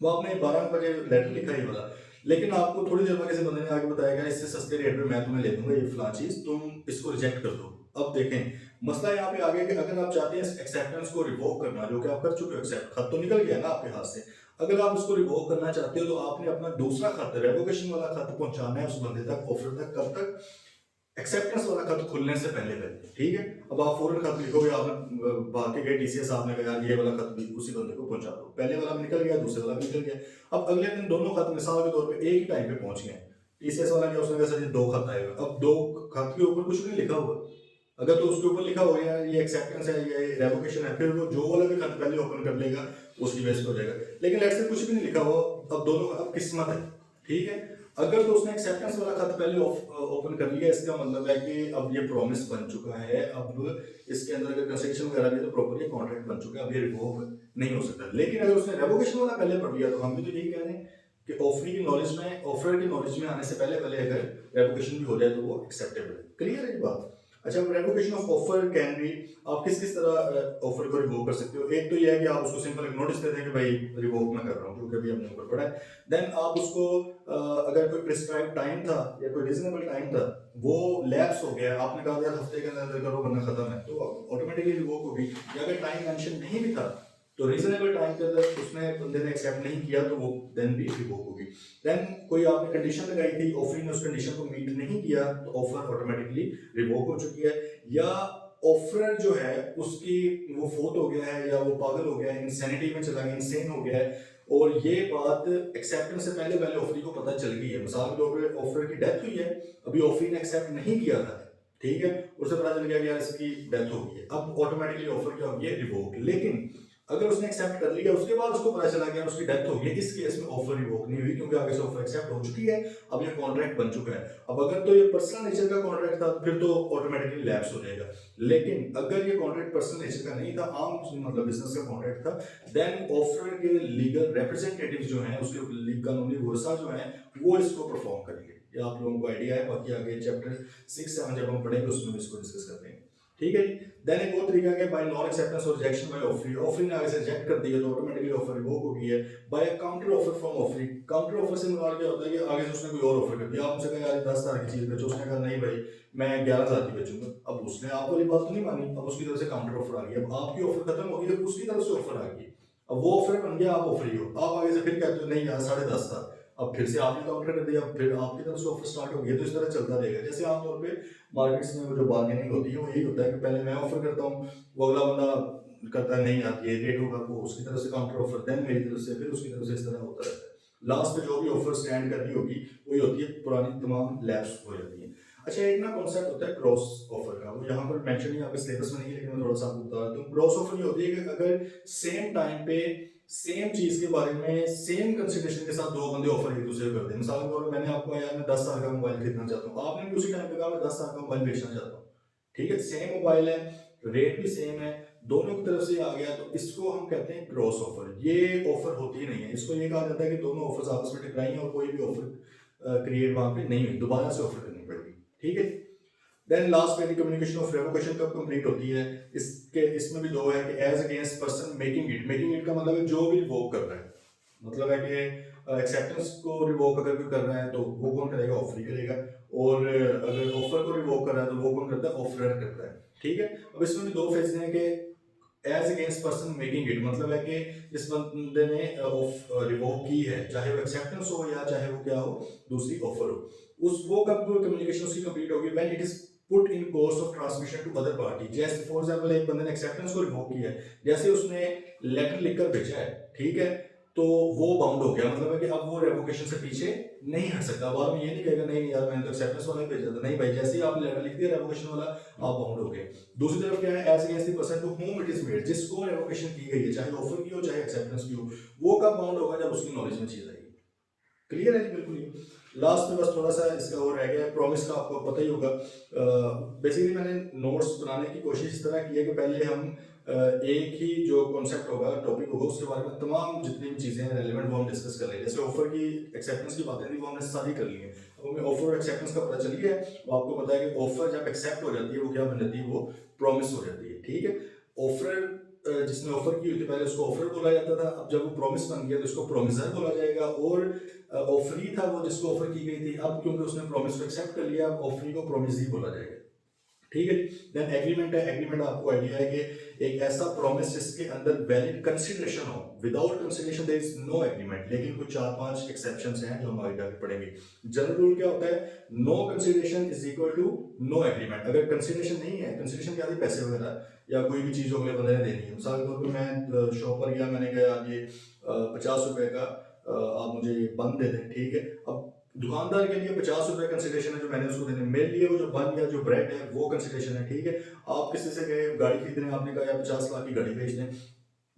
वो आपने 12 बजे लेटर लिखा ही वाला, लेकिन आपको थोड़ी देर बाद किसी बंदे ने आगे बताया कि इससे सस्ते रेट में मैं तुम्हें ले दूंगा ये फलां चीज, तुम इसको रिजेक्ट कर दो। अब देखें मसला यहाँ पे आगे कि अगर आप चाहते हैं एक्सेप्टेंस को रिवोक करना, जो कि आप कर चुके हो, एक्सेप्ट खत तो निकल गया ना आपके हाथ से, अगर आप इसको रिवोक करना चाहते हो तो आपने अपना दूसरा खत, रेवोकेशन वाला खत पहुंचाना है उस बंदे तक, ऑफर तक। कब तक? एक्सेप्टेंस वाला खत खुलने से पहले पहले, ठीक है। अब आप फौरन खत लिखोगे, आपने भाग के गए टीसीएस, आपने कहा ये वाला खत भी उसी बंदे को पहुंचा दो, पहले वाला भी निकल गया, दूसरे वाला भी निकल गया। अब अगले दिन दोनों खत मिसाल के तौर पे एक ही टाइम पे पहुंच गए। टीसीएस वाला क्या, उसने कहा सर ये 2 खत आएगा। अब 2 खत के ऊपर कुछ नहीं लिखा हुआ, अगर तो उसके ऊपर लिखा हो यार ये एक्सेप्टेंस है, ये रेवोकेशन है, फिर वो जो वाला भी खत पहले ओपन कर लेगा, उसकी बेस पे हो जाएगा। लेकिन लेट्स से कुछ भी नहीं लिखा हो, अब दोनों अब किस्मत है, ठीक है। अगर तो उसने एक्सेप्टेंस वाला खत पहले ओपन कर लिया, इसका मतलब है कि अब ये प्रॉमिस बन चुका है, अब इसके अंदर अगर कंस्ट्रक्शन वगैरह भी है तो प्रॉपर ये कॉन्ट्रैक्ट बन चुका है, अब ये रिवोक नहीं हो सकता। लेकिन अगर उसने रेवोकेशन वाला पहले पढ़ लिया तो हम भी तो यही कह रहे हैं कि ऑफरी की नॉलेज में, ऑफर की नॉलेज में आने से पहले पहले अगर रेवोकेशन भी हो जाए तो वो एक्सेप्टेबल है। क्लियर है ये बात? अच्छा, revocation of offer can B, आप किस किस तरह ऑफर को रिवोक कर सकते हो। एक तो ये है कि आप उसको सिंपल एक नोटिस दे दें कि भाई रिवोक मैं कर रहा हूँ क्योंकि अभी हमने ऊपर पढ़ा है। देन आप उसको अगर कोई प्रिस्क्राइब टाइम था या कोई रीजनेबल टाइम था वो लैप्स हो गया, आपने कहा यार हफ्ते के अंदर करो वरना खत्म है, तो ऑटोमेटिकली रिवोक होगी। या अगर टाइम मेंशन नहीं भी था तो रीजनेबल टाइम के अंदर उसने बंदे ने एक्सेप्ट नहीं किया तो वो देन भी रिवोक होगी। देन कोई आपने कंडीशन लगाई थी, ऑफरिंग ने उस कंडीशन को मीट नहीं किया तो ऑफर ऑटोमेटिकली रिवोक हो चुकी है। या ऑफरर जो है उसकी वो फोत हो गया है या वो पागल हो गया है, इंसैनिटी में चला गया, इंसेन हो गया है, और ये बात एक्सेप्टेंस से पहले पहले ऑफरी को पता चल गई है। मिसाल के तौर पर ऑफर की डेथ हुई है, अभी ऑफरी ने एक्सेप्ट नहीं किया था, ठीक है, उसे पता चल गया कि यार इसकी डेथ हो गई है, अब ऑटोमेटिकली ऑफर क्या हो गया, रिवोक। लेकिन अगर उसने एक्सेप्ट कर लिया उसके बाद उसको पता चला गया उसकी डेथ हो गई, इस केस में ऑफर रिवोक नहीं हुई क्योंकि आगे से ऑफर एक्सेप्ट हो चुकी है, अब ये कॉन्ट्रैक्ट बन चुका है। अब अगर तो ये पर्सनल नेचर का कॉन्ट्रैक्ट था फिर तो ऑटोमेटिकली लैप्स हो जाएगा। लेकिन अगर ये कॉन्ट्रैक्ट पर्सनल नेचर का नहीं था, आम मतलब बिजनेस का कॉन्ट्रैक्ट था, देन ऑफर के लीगल रिप्रेजेंटेटिव जो हैं, उसके कानूनी वर्सा जो हैं, वो इसको परफॉर्म करेंगे। ये आप लोगों को आइडिया है, बाकी आगे चैप्टर 6-7 जब हम पढ़ेंगे उसमें इसको डिस्कस करते हैं, ठीक है जी। देन एक और तरीका है बाय नॉन एक्सेप्टेंस और रिजेक्शन बाय ऑफरी, ऑफरी ने आगे से रिजेक्ट कर दिया तो ऑटोमेटिकली ऑफर रिवोक हो गई है। By counter offer from offeree, counter offer से मुराद क्या होता है कि आगे से उसने कोई और ऑफर कर दिया, आपसे कहा यार 10,000 की चीज बेचो, उसने कहा नहीं भाई मैं 11,000 की बेचूंगा, अब उसने आप वाली बात तो नहीं मानी, अब उसकी तरफ से काउंटर ऑफर आ गई, अब आपकी ऑफर खत्म हो गई, अब उसकी तरफ से ऑफर आ गई, अब वो ऑफर बन गया, आप ऑफरी हो, आप आगे से फिर कहते हो नहीं यार 10,500 था, अब फिर से आपने काउंटर कर दिया, फिर आपकी तरफ से ऑफर स्टार्ट हो गया, तो इस तरह चलता रहेगा। जैसे आमतौर पे मार्केट्स में वो जो बार्गेनिंग होती है वो यही होता है कि पहले मैं ऑफर करता हूँ, वो अगला बंदा करता है नहीं यार ये रेट होगा, वो उसकी तरफ से काउंटर ऑफर, देन मेरी तरफ से, फिर उसकी तरफ से, इस तरह होता रहता है। लास्ट में जो भी ऑफर स्टैंड कर रही होगी वही होती है, पुरानी तमाम लैप्स हो जाती है। अच्छा, एक ना कॉन्सेप्ट होता है क्रॉस ऑफर का, वो यहाँ पर मेंशन ही आपके सिलेबस में नहीं है लेकिन मैं थोड़ा सा आपको बता दूं। क्रॉस ऑफर ये होती है कि अगर सेम टाइम पे सेम चीज के बारे में सेम कंसिडरेशन के साथ दो बंदे ऑफर एक दूसरे को करते हैं। मिसाल के तौर पर मैंने आपको यार मैं 10,000 का मोबाइल खरीदना चाहता हूँ, आपने भी उसी टाइम पे कहा मैं 10,000 का मोबाइल बेचना चाहता हूँ, ठीक है, सेम मोबाइल है, रेट भी सेम है, दोनों की तरफ से आ गया, तो इसको हम कहते हैं क्रॉस ऑफर। ये ऑफर होती ही नहीं है, इसको ये कहा जाता है कि दोनों ऑफर्स आपस में टकराई हैं और कोई भी ऑफर क्रिएट वहां पे नहीं हुई, दोबारा से ऑफर करनी पड़ेगी, ठीक है। देन लास्ट में कम्युनिकेशन ऑफ रेवोकेशन कब कंप्लीट होती है, इसमें भी दो है कि as against person making it का मतलब है जो भी रिवोक कर रहा है, मतलब है कि एक्सेप्टेंस को रिवोक अगर कोई कर रहा है तो वो कौन करेगा, ऑफर करेगा, और अगर ऑफर को रिवोक कर रहा है तो वो कौन करता है, ऑफरर करता है, ठीक है। अब इसमें भी दो फेज हैं कि as against person making it, मतलब है कि जिस बंदे ने रिवोक की है, चाहे वो एक्सेप्टेंस हो या चाहे वो क्या हो दूसरी ऑफर हो, उस वो कब कम्युनिकेशन उसकी कंप्लीट होगी, when it is put in course of transmission to other party. जैसे फॉर एग्जांपल एक बंदे ने एक्सेप्टेंस को रिवोक किया है, जैसे उसने लेटर लिखकर भेजा है, ठीक है, तो वो बाउंड हो गया, मतलब है कि अब वो रेवोकेशन से पीछे नहीं हट सकता, बाद में ये नहीं कहेगा नहीं यार मैंने तो एक्सेप्टेंस वाला ही भेजा था, नहीं भाई जैसे ही आपने लेटर लिख दिया रेवोकेशन वाला आप बाउंड हो गए। दूसरी तरफ क्या है, as against the person to whom it is made, जिसको रेवोकेशन की गई है, चाहे ऑफर की हो चाहे एक्सेप्टेंस की हो, वो कब बाउंड होगा, जब उसकी नॉलेज में चीज आएगी। क्लियर है जी, बिल्कुल ही। लास्ट में बस थोड़ा सा इसका और रह गया, प्रॉमिस का आपको पता ही होगा। बेसिकली मैंने नोट्स बनाने की कोशिश इस तरह की है कि पहले हम एक ही जो कॉन्सेप्ट होगा, टॉपिक होगा, उसके बारे में तमाम जितनी भी चीज़ें हैं रेलिवेंट वो हम डिस्कस कर लेंगे। जैसे ऑफर की एक्सेप्टेंस की बातें थी वो हमने सारी कर ली है, अब हमें ऑफर और एक्सेप्टेंस का पता चल गया है, वो आपको पता है कि ऑफर जब एक्सेप्ट हो जाती है वो क्या बन जाती है, वो प्रॉमिस हो जाती है, ठीक है। ऑफर जिसने ऑफर की हुई थी पहले उसको ऑफर बोला जाता था, अब जब वो प्रॉमिस बन गया तो उसको प्रॉमिसर बोला जाएगा, और ऑफरी था वो जिसको ऑफर की गई थी, अब क्योंकि उसने प्रॉमिस को एक्सेप्ट कर लिया, अब ऑफरी को प्रॉमिस ही बोला जाएगा, ठीक है। देन एग्रीमेंट है, एग्रीमेंट आपको आइडिया है कि एक ऐसा प्रॉमिस जिसके अंदर वैलिड कंसीडरेशन हो, without consideration there is no agreement, लेकिन कुछ 4-5 एक्सेप्शंस हैं जो हम आगे जाके पढ़ेंगे। जनरल रूल क्या होता है, no consideration is equal to no agreement. अगर कंसीडरेशन नहीं है, कंसीडरेशन क्या है, पैसे वगैरह या कोई भी चीज़ अगले बंदे ने देनी है, मिसाल के तौर पर मैं शॉप पर गया, मैंने कहा आप ये 50 रुपए का आप मुझे बन दे दें, ठीक है। अब दुकानदार के लिए 50 रुपए कंसिडरेशन है जो मैंने उसको देने, मेरे लिए वो जो बन या जो ब्रेड है वो कंसिडरेशन है, ठीक है। आप किसी से गए गाड़ी खरीदने, आपने कहा यार 50 लाख की गाड़ी बेच दें,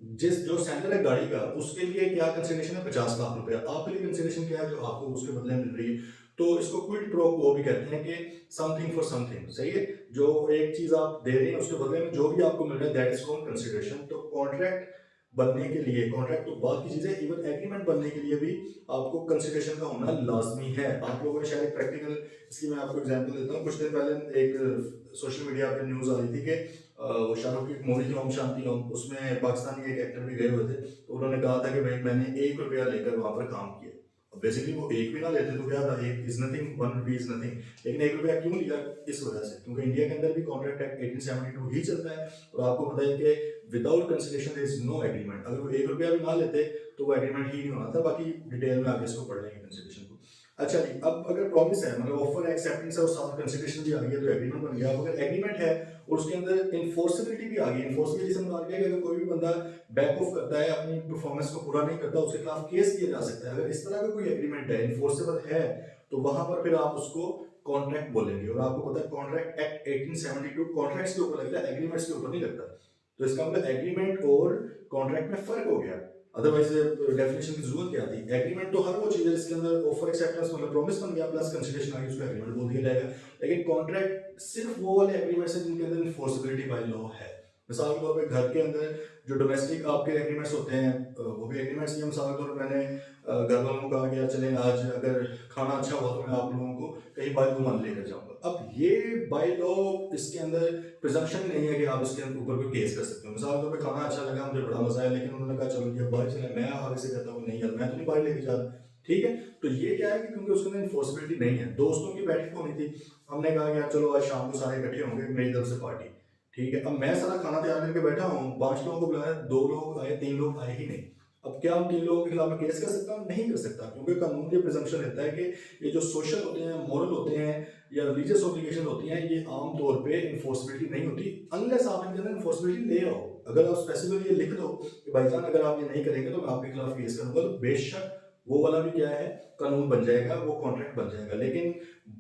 जिस जो सेलर है गाड़ी का उसके लिए क्या कंसिडरेशन है 50 लाख रुपया, आपके लिए कंसिडरेशन क्या है जो आपको उसके बदले में मिल रही है। तो इसको क्विड प्रो वो भी कहते हैं कि समथिंग फॉर समथिंग, सही है। जो एक चीज आप दे रहे हैं उसके बदले में जो भी आपको मिल रहा है दैट इज कॉल्ड कंसिडरेशन। तो कॉन्ट्रैक्ट बनने के लिए, कॉन्ट्रैक्ट तो बात की चीज है, इवन एग्रीमेंट बनने के लिए भी आपको कंसिडरेशन का होना लाजमी है। आप लोगों ने शायद प्रैक्टिकल, इसकी मैं आपको एग्जांपल देता हूँ। कुछ दिन पहले एक सोशल मीडिया पे न्यूज आ रही थी कि वो शाहरुख की एक मूवी थी ओम शांति ओम, उसमें पाकिस्तानी एक एक्टर भी गए हुए थे। तो उन्होंने कहा था कि भाई मैंने 1 रुपया लेकर वहां पर काम किया। बेसिकली वो एक भी ना लेते तो क्या था, एक is nothing, 1 rupee is nothing. लेकिन 1 रुपया क्यों लिया, इस वजह से क्योंकि इंडिया के अंदर भी कॉन्ट्रैक्ट एक्ट 1872 ही चलता है। और आपको पता है कि without consideration there is no agreement. अगर वो 1 रुपया भी ना लेते तो वो एग्रीमेंट ही नहीं होना था। बाकी डिटेल में आगे इसको पढ़ लेंगे कंसिडरेशन को। अच्छा जी, अब अगर प्रॉमिस है मतलब ऑफर एक्सेप्टेंस है और साथ कंसिडरेशन भी आ गई है तो एग्रीमेंट बन गया। अब अगर एग्रीमेंट है और उसके अंदर इन्फोर्सिबिलिटी भी आ गई, इन्फोर्सिबिलिटी से मतलब क्या है कि अगर कोई भी बंदा बैक ऑफ करता है, अपनी परफॉर्मेंस को पूरा नहीं करता, उसके खिलाफ केस किया जा सकता है। अगर इस तरह का कोई एग्रीमेंट है, इन्फोर्सेबल है, तो वहां पर फिर आप उसको कॉन्ट्रैक्ट बोलेंगे। और आपको पता है कॉन्ट्रैक्ट एक्ट 1872 कॉन्ट्रैक्ट्स के ऊपर लगता है, एग्रीमेंट्स के ऊपर नहीं लगता। तो इसका मतलब एग्रीमेंट और कॉन्ट्रैक्ट में फर्क हो गया। अदरवाइज डेफिनेशन की जरूरत क्या थी। एग्रीमेंट तो हर वो चीज है जिसके अंदर ऑफर एक्सेप्टेंस मतलब प्रॉमिस बन गया प्लस कंसीडरेशन आ गई, उसको एग्रीमेंट बोल दिया जाएगा। लेकिन कॉन्ट्रैक्ट सिर्फ वो वाले एग्रीमेंट्स हैं जिनके अंदर इन्फोर्सिबिलिटी बाय लॉ है। मिसाल के तौर पे घर के अंदर जो डोमेस्टिक आपके एग्रीमेंट्स होते हैं वो भी एग्रीमेंट्स ही। मिसाल के तौर पर मैंने घर वालों को कहा कि यार चलें आज अगर खाना अच्छा हुआ तो मैं आप लोगों को कहीं बाय घुमाने लेकर जाऊंगा। अब ये बाय लॉ इसके अंदर प्रिजम्पशन नहीं है कि आप इसके ऊपर कोई केस कर सकते हो। मिसाल के तौर पर खाना अच्छा लगा, मुझे बड़ा मजा आया, लेकिन उन्होंने कहा चलो जी अब बाहर चले, मैं आगे से कहता हूँ नहीं यार मैं तो नहीं बाहर लेके जा रहा, ठीक है। तो ये क्या है कि क्योंकि उसके अंदर इन्फोर्सिबिलिटी नहीं है। दोस्तों की बैठक होनी थी, हमने कहा यार चलो आज शाम को सारे इकट्ठे होंगे, मेरी तरफ से पार्टी, ठीक है। अब मैं सारा खाना तैयार करके बैठा हूँ, 5 लोगों को बुलाया, 2 लोग आए, 3 लोग आए ही नहीं। अब क्या हम 3 लोगों के खिलाफ में केस कर सकता हूँ? नहीं कर सकता, क्योंकि कानून ये प्रिजम्पशन रहता है कि ये जो सोशल होते हैं, मोरल होते हैं या रिलीजियस ऑब्लिगेशन होती हैं, ये आम तौर पे इन्फोर्सिबिलिटी नहीं होती अनलेस आप इनके अंदर इन्फोर्सिबिलिटी ले आओ। अगर आप स्पेसिफिकली ये लिख दो कि भाईजान अगर आप ये नहीं करेंगे तो मैं आपके खिलाफ केस करूंगा, तो बेशक वो वाला भी क्या है, कानून बन जाएगा, वो कॉन्ट्रैक्ट बन जाएगा। लेकिन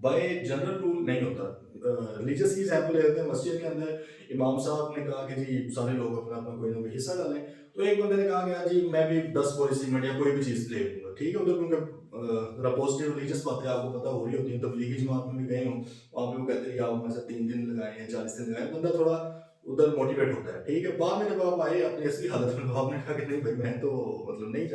बाय जनरल रूल नहीं होता। रिलीजियस की एग्जाम्पल ले लेते हैं। मस्जिद के अंदर इमाम साहब ने कहा कि जी सारे लोग अपना अपना कोई ना कोई हिस्सा डालें। तो एक बंदे ने कहा कि यार जी मैं भी 10 बोरी सीमेंट या कोई भी चीज़ ले लूंगा, ठीक है। उधर क्योंकि पॉजिटिव रिलीजियस बातें आपको पता हो रही होती हैं, तबलीगी जमात में भी गए हूँ, वहाँ पे वो कहते हैं कि आप वहाँ से 3 दिन लगाए हैं, 40 दिन लगाए, बंदा थोड़ा उधर मोटिवेट होता है, ठीक है। बाद में जब आप आए अपनी असली हालत में, तो आपने कहा कि नहीं भाई मैं तो मतलब नहीं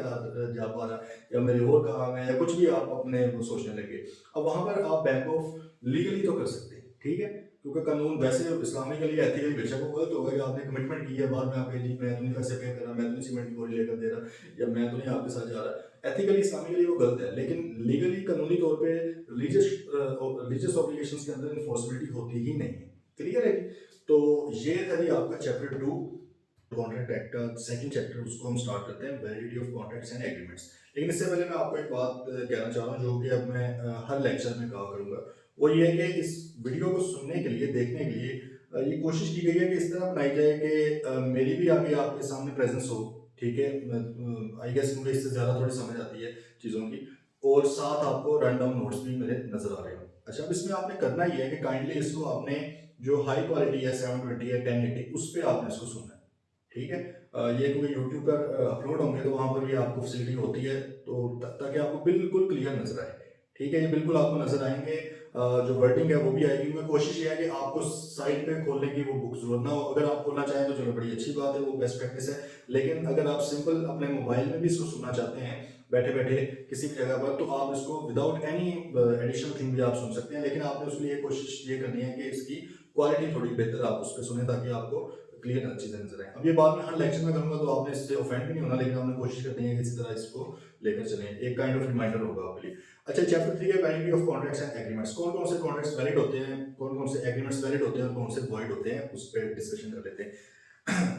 जा पा रहा, या मेरे और काम है, या कुछ भी आप अपने वो सोचने लगे। अब वहां पर आप बैक ऑफ लीगली तो कर सकते हैं, ठीक है। क्योंकि कानून वैसे इस्लामिकली एथिकली बेशक वो गलत होगा कि आपने कमिटमेंट की है, बाद में आप कहें मैं तो नहीं पैसे पे कर रहा, मैं तो नहीं सीमेंट की बोरी लेकर दे रहा, या मैं तो नहीं आपके साथ जा रहा, एथिकली इस्लामिकली वो गलत है। लेकिन लीगली कानूनी तौर पे रिलीजियस ऑब्लिगेशंस के अंदर इन्फोर्सिबिलिटी होती ही नहीं है। क्लियर है जी? तो ये था जी आपका चैप्टर 2 कॉन्ट्रैक्ट एक्ट का सेकंड चैप्टर, उसको हम स्टार्ट करते हैं, validity of contracts and agreements. लेकिन इससे पहले मैं आपको एक बात कहना चाह रहा हूँ जो कि अब मैं हर लेक्चर में कहा करूँगा। वो ये है कि इस वीडियो को सुनने के लिए, देखने के लिए ये कोशिश की गई है कि इस तरह बनाई जाए कि मेरी भी आगे आपके सामने प्रेजेंस हो, ठीक है। आई गेस मुझे इससे ज़्यादा थोड़ी समझ आती है चीज़ों की, और साथ आपको रन डाउन नोट्स भी मेरे नजर आ रहे हो। अच्छा, अब इसमें आपने करना ही है कि काइंडली इसको आपने जो हाई क्वालिटी है 720 है 1080 उस पर आपने इसको सुनना है, ठीक है। ये क्योंकि यूट्यूब पर अपलोड होंगे तो वहां पर भी आपको फैसिलिटी होती है, तो ताकि आपको बिल्कुल क्लियर नजर आए, ठीक है। ये बिल्कुल आपको नजर आएंगे, जो वर्डिंग है वो भी आएगी। मैं कोशिश ये है कि आपको साइड पे खोलने की वो बुक जरूरत ना हो। अगर आप खोलना चाहें तो चलो बड़ी अच्छी बात है, वो बेस्ट प्रैक्टिस है। लेकिन अगर आप सिंपल अपने मोबाइल में भी इसको सुनना चाहते हैं बैठे बैठे किसी भी जगह पर, तो आप इसको विदाउट एनी एडिशनल थिंग भी आप सुन सकते हैं। लेकिन आपने उसके लिए कोशिश ये करनी है कि इसकी क्वालिटी थोड़ी बेहतर आप उस पर सुने, ताकि आपको क्लियर चीजें नजर आए। अब ये बात मैं हर लेक्चर में करूंगा तो आपने इससे ऑफेंड भी नहीं होना, लेकिन आपने कोशिश करनी है कि इसी तरह इसको लेकर चलें, एक काइंड ऑफ रिमाइंडर होगा आपके लिए। अच्छा, चैप्टर 3 है validity of contracts and agreements. कौन कौन से कॉन्ट्रैक्ट्स वैलिड होते हैं, कौन कौन से एग्रीमेंट्स वैलिड होते हैं और कौन से वॉइड होते हैं, उस पर डिस्कशन कर लेते हैं।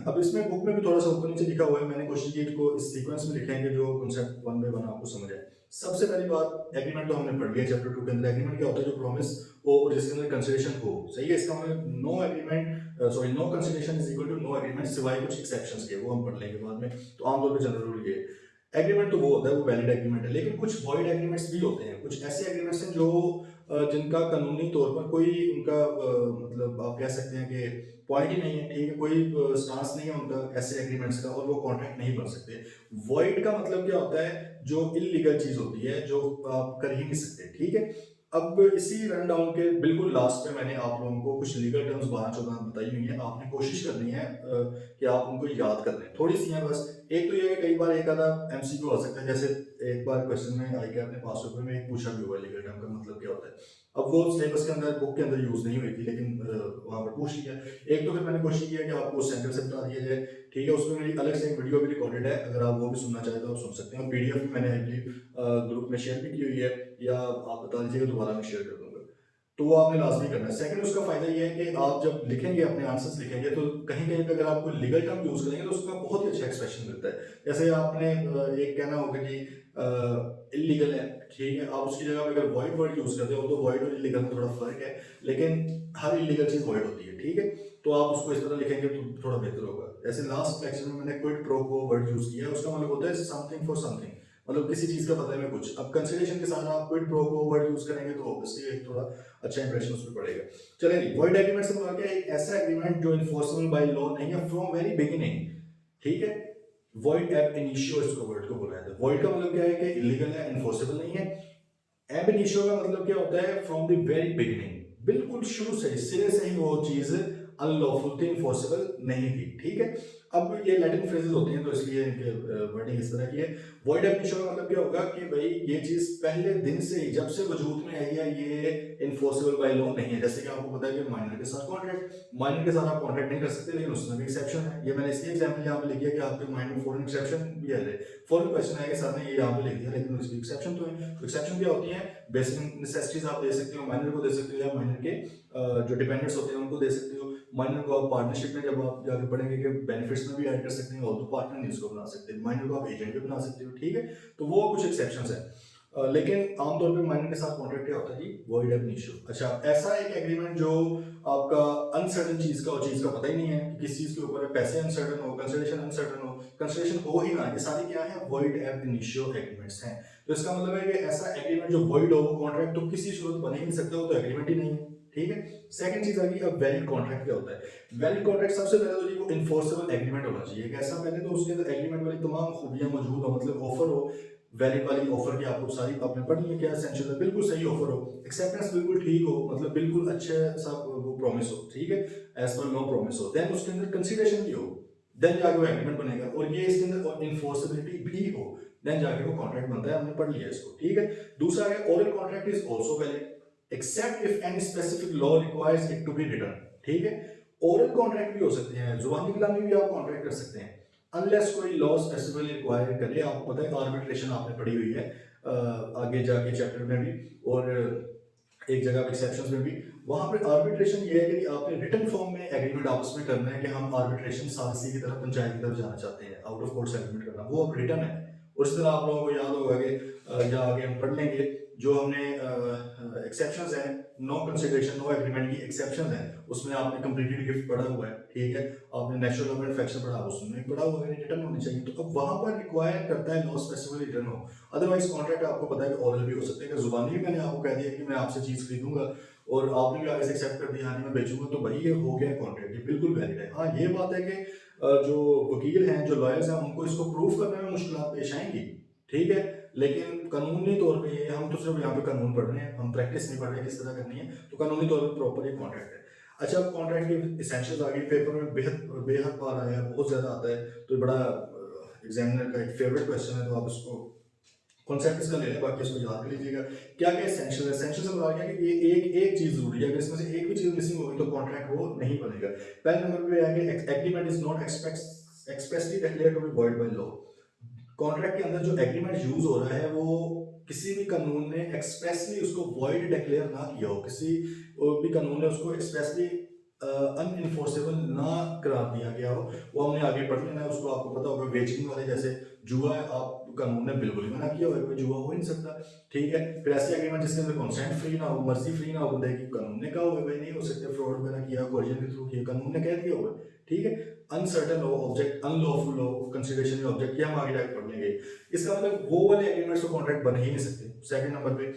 अब इसमें बुक में भी थोड़ा सा ऊपर नीचे लिखा हुआ है, मैंने कोशिश की इसको इस सीक्वेंस में लिखेंगे जो कॉन्सेप्ट वन बाय वन आपको समझ आए। सबसे पहली बात, एग्रीमेंट तो हमने पढ़ लिया चैप्टर 2 के अंदर। एग्रीमेंट क्या होता है? जो प्रॉमिस हो और जिसके अंदर कंसिडरेशन हो, सही है। इसका मतलब no agreement, sorry no consideration is equal to no agreement, सिवाय कुछ एक्सेप्शंस के, वो हम पढ़ लेंगे बाद में। तो आमतौर पर जनरल रूल ये एग्रीमेंट तो वो होता है, वो वैलिड एग्रीमेंट है। लेकिन कुछ वॉइड एग्रीमेंट्स भी होते हैं, कुछ ऐसे एग्रीमेंट्स हैं जो जिनका कानूनी तौर पर कोई उनका मतलब आप कह सकते हैं कि पॉइंट ही नहीं है, ठीक है, कोई स्टांस नहीं है उनका ऐसे एग्रीमेंट्स का, और वो कॉन्ट्रैक्ट नहीं बन सकते। वॉइड का मतलब क्या होता है, जो इलीगल चीज होती है, जो आप कर ही नहीं सकते, ठीक है। अब इसी रन डाउन के बिल्कुल लास्ट में मैंने आप लोगों को कुछ लीगल टर्म्स 12-14 बताई हुई हैं, आपने कोशिश करनी है कि आप उनको याद कर लें, थोड़ी सी हैं बस। एक तो ये है कि कई बार एक आधा एमसीक्यू हो सकता है, जैसे एक बार क्वेश्चन में आई कि आपने 500 में एक पूछा भी हुआ लीगल टर्म का मतलब क्या होता है। अब वो सिलेबस के अंदर, बुक के अंदर यूज नहीं हुई थी, लेकिन वहां पर पूछ लिया। एक तो फिर मैंने कोशिश किया कि आपको सेंटर से बता दिया जाए, ठीक है। उसमें मेरी अलग से एक वीडियो भी रिकॉर्डेड है, अगर आप वो भी सुनना चाहें तो आप सुन सकते हैं, और पीडीएफ भी मैंने ग्रुप में शेयर भी की हुई है, या आप बता दीजिएगा, दोबारा मैं शेयर कर दूंगा। तो वो आपने लाजमी करना है। सेकंड, उसका फायदा ये है कि आप जब लिखेंगे, अपने आंसर्स लिखेंगे, तो कहीं कहीं पे अगर आप कोई लीगल टर्म यूज करेंगे तो उसका बहुत ही अच्छा एक्सप्रेशन मिलता है। जैसे आपने एक कहना होगा कि इलीगल है, ठीक है, आप उसकी जगह पे अगर वॉइड वर्ड यूज करते हो, तो वॉइड और इलीगल में थोड़ा फर्क है, लेकिन हर इलीगल चीज वॉइड होती है, ठीक है। तो आप उसको इस तरह लिखेंगे तो थोड़ा बेहतर होगा। जैसे लास्ट लेक्चर में मैंने क्विड प्रो को वर्ड यूज किया है, उसका मतलब होता है समथिंग फॉर समथिंग, मतलब किसी चीज का बदले में कुछ। अब कंसिडरेशन के साथ आप क्विड प्रो को वर्ड यूज करेंगे तो ऑब्वियसली एक थोड़ा अच्छा इंप्रेशन उसमें पड़ेगा। चलिए, वॉइड एग्रीमेंट से मतलब क्या है, एक ऐसा एग्रीमेंट जो इन्फोर्सेबल बाय लॉ नहीं है फ्रॉम वेरी बिगिनिंग, ठीक है। वॉइड एब इनिशियो इसको वर्ड को बोला जाता है। वॉइड का मतलब क्या है कि इलीगल है, इन्फोर्सेबल नहीं है। एब इनिशियो का मतलब क्या होता है, फ्रॉम द वेरी बिगिनिंग, बिल्कुल शुरू से, सिरे से ही वो चीज अनलॉफुल थी, इन्फोर्सेबल नहीं थी, ठीक है। अब ये लैटिन फ्रेजेस होते हैं तो इसलिए इनके वर्डिंग इस तरह की है। वॉइड एब इनिशियो का मतलब क्या होगा कि भाई ये चीज पहले दिन से ही, जब से वजूद में आई है, ये इन्फोर्सेबल बाय लॉ नहीं है। जैसे कि आपको पता है कि माइनर के साथ कॉन्ट्रैक्ट, माइनर के साथ आप कॉन्ट्रैक्ट नहीं कर सकते, लेकिन उसमें भी एक्सेप्शन है। ये मैंने इसलिए एग्जांपल यहाँ पे लिखी है कि आपके माइंड में फॉरेन एक्सेप्शन भी है, फॉरेन क्वेश्चन है कि सर ने ये यहाँ पे लिख दिया, लेकिन उसकी एक्सेप्शन तो है। तो एक्सेप्शन क्या होती है, बेसिक नेसेसिटीज आप दे सकते हो, माइनर को दे सकते हो, या माइनर के जो डिपेंडेंट्स होते हैं उनको दे सकते हो। माइनर को आप पार्टनरशिप में जब आप जाके पढ़ेंगे कि बेनिफिट्स में भी ऐड कर सकते हैं, और तो पार्टनर नहीं उसको बना सकते, माइनर को आप एजेंट भी बना सकते हो, ठीक है। तो वो कुछ एक्सेप्शंस है, लेकिन आमतौर पे माइनर के साथ कॉन्ट्रैक्ट क्या होता है जी, वॉइड एब इनिशियो। अच्छा, ऐसा एक एग्रीमेंट जो आपका अनसर्टन चीज का, और चीज का पता ही नहीं है कि किस चीज के ऊपर है, पैसे अनसर्टन हो, कंसिडरेशन अनसर्टन हो, कंसिडरेशन हो ही ना, ये सारी क्या है, वॉइड एब इनिशियो एग्रीमेंट्स हैं। तो इसका मतलब है कि ऐसा एग्रीमेंट जो वॉइड हो, कॉन्ट्रैक्ट तो किसी सूरत बन ही नहीं सकता, वो तो एग्रीमेंट ही नहीं है, ठीक है। सेकंड चीज आ गई, अब वैलिड कॉन्ट्रैक्ट क्या होता है। वैलिड कॉन्ट्रैक्ट सबसे पहले तो जी वो इन्फोर्सेबल एग्रीमेंट होना चाहिए, ऐसा पहले तो उसके अंदर एग्रीमेंट वाली तमाम खूबियां मौजूद हो, मतलब ऑफर हो, वैलिड वाली ऑफर की आपको सारी आपने पढ़ ली है, क्या एसेंशियल है, बिल्कुल सही ऑफर हो, एक्सेप्टेंस बिल्कुल ठीक हो, मतलब बिल्कुल अच्छे सा वो प्रॉमिस हो, ठीक है, एज पर नो प्रॉमिस हो, देन उसके अंदर कंसीडरेशन भी हो, देन जाके वो एग्रीमेंट बनेगा, और ये इसके अंदर इन्फोर्सेबिलिटी भी हो, देन जाके वो कॉन्ट्रैक्ट बनता है। हमने पढ़ लिया इसको, ठीक है। दूसरा है oral contract is also valid except if any specific law requires it to be written, ठीक है। ओरल कॉन्ट्रैक्ट भी हो सकते हैं, जुबानी कलामी भी आप कॉन्ट्रैक्ट कर सकते हैं, अनलेस कोई लॉ स्पेसिफिकली रिक्वायर करे। आपको पता है आर्बिट्रेशन आपने पढ़ी हुई है आगे जाके चैप्टर में भी, और एक जगह एक्सेप्शंस में भी, वहां पे आर्बिट्रेशन ये है कि आपने रिटन फॉर्म में एग्रीमेंट आपस में करना है कि हम आर्बिट्रेशन सालसी की तरफ, पंचायत की तरफ जाना चाहते हैं, आउट ऑफ कोर्ट सेटलमेंट करना, वो अब रिटन है। और इस तरह आप लोगों को याद होगा कि या आगे हम पढ़ लेंगे, जो हमने एक्सेप्शंस हैं, नो कंसिडरेशन नो एग्रीमेंट की एक्सेप्शंस हैं, उसमें आपने कंप्लीटेड गिफ्ट पढ़ा हुआ है, ठीक है, आपने नेचुरल लव एंड अफेक्शन पढ़ा, उसमें पढ़ा हुआ है रिटर्न होनी चाहिए। तो अब वहां पर रिक्वायर करता है लॉ स्पेसिफिक रिटर्न हो, अदरवाइज कॉन्ट्रैक्ट आपको पता है कि ओरल भी हो सकते हैं, जुबानी भी मैंने आपको कह दिया कि मैं आपसे चीज खरीदूंगा और आपने भी आगे से एक्सेप्ट कर दिया, हाँ जी मैं बेचूंगा, तो भाई ये हो गया कॉन्ट्रैक्ट, ये बिल्कुल वैलिड है। हाँ, ये बात है कि जो वकील हैं, जो लॉयर्स हैं, उनको इसको प्रूव करने में मुश्किल पेश आएंगी, ठीक है, लेकिन कानूनी तौर पे ये, हम तो सिर्फ यहाँ पे कानून पढ़ रहे हैं, हम प्रैक्टिस नहीं पढ़ रहे किस तरह करनी है, तो कानूनी तौर पे प्रॉपर ये कॉन्ट्रैक्ट है। अच्छा, अब कॉन्ट्रैक्ट की इसेंशियल्स आ गई, पेपर में बेहद बेहद बार आया है, बहुत ज्यादा आता है, तो बड़ा एग्जामिनर का एक फेवरेट क्वेश्चन है, तो आप इसको कॉन्सेप्ट इसका ले लें, बाकी इसको याद कर लीजिएगा। क्या क्या एसेंशियल है, एसेंशियल से बता गया कि ये एक चीज जरूरी है, अगर इसमें से एक भी चीज मिसिंग होगी तो कॉन्ट्रैक्ट वो नहीं बनेगा। पहले नंबर पे है कि agreement is not expressly declared to be void by law. Contract के अंदर जो एग्रीमेंट यूज हो रहा है, वो किसी भी कानून ने एक्सप्रेसली उसको वॉइड डिक्लेयर ना किया हो, किसी भी कानून ने उसको एक्सप्रेसली अनइन्फोर्सेबल ना करार दिया गया हो, वो हमने आगे पढ़ लेना है। उसको आपको पता होगा, वेजिंग वाले जैसे जुआ है, आप कानून ने बिल्कुल ही मना किया हुआ है, कोई जुआ हो ही नहीं सकता, ठीक है। फिर ऐसे एग्रीमेंट जिसके अंदर कंसेंट फ्री ना हो, मर्जी फ्री ना हो बंदे की, कानून ने कहा हुआ है भाई नहीं हो सकते, फ्रॉड वगैरह किया, कोरिजन के थ्रू किया, कानून ने कह दिया हुआ है, ठीक है। अनसर्टन हो ऑब्जेक्ट, अनलॉफुल हो कंसिडरेशन ऑब्जेक्ट, ये हम आगे जाके पढ़ लेंगे। इसका मतलब वो वाले एग्रीमेंट्स को कॉन्ट्रैक्ट बन ही नहीं सकते। सेकंड नंबर पे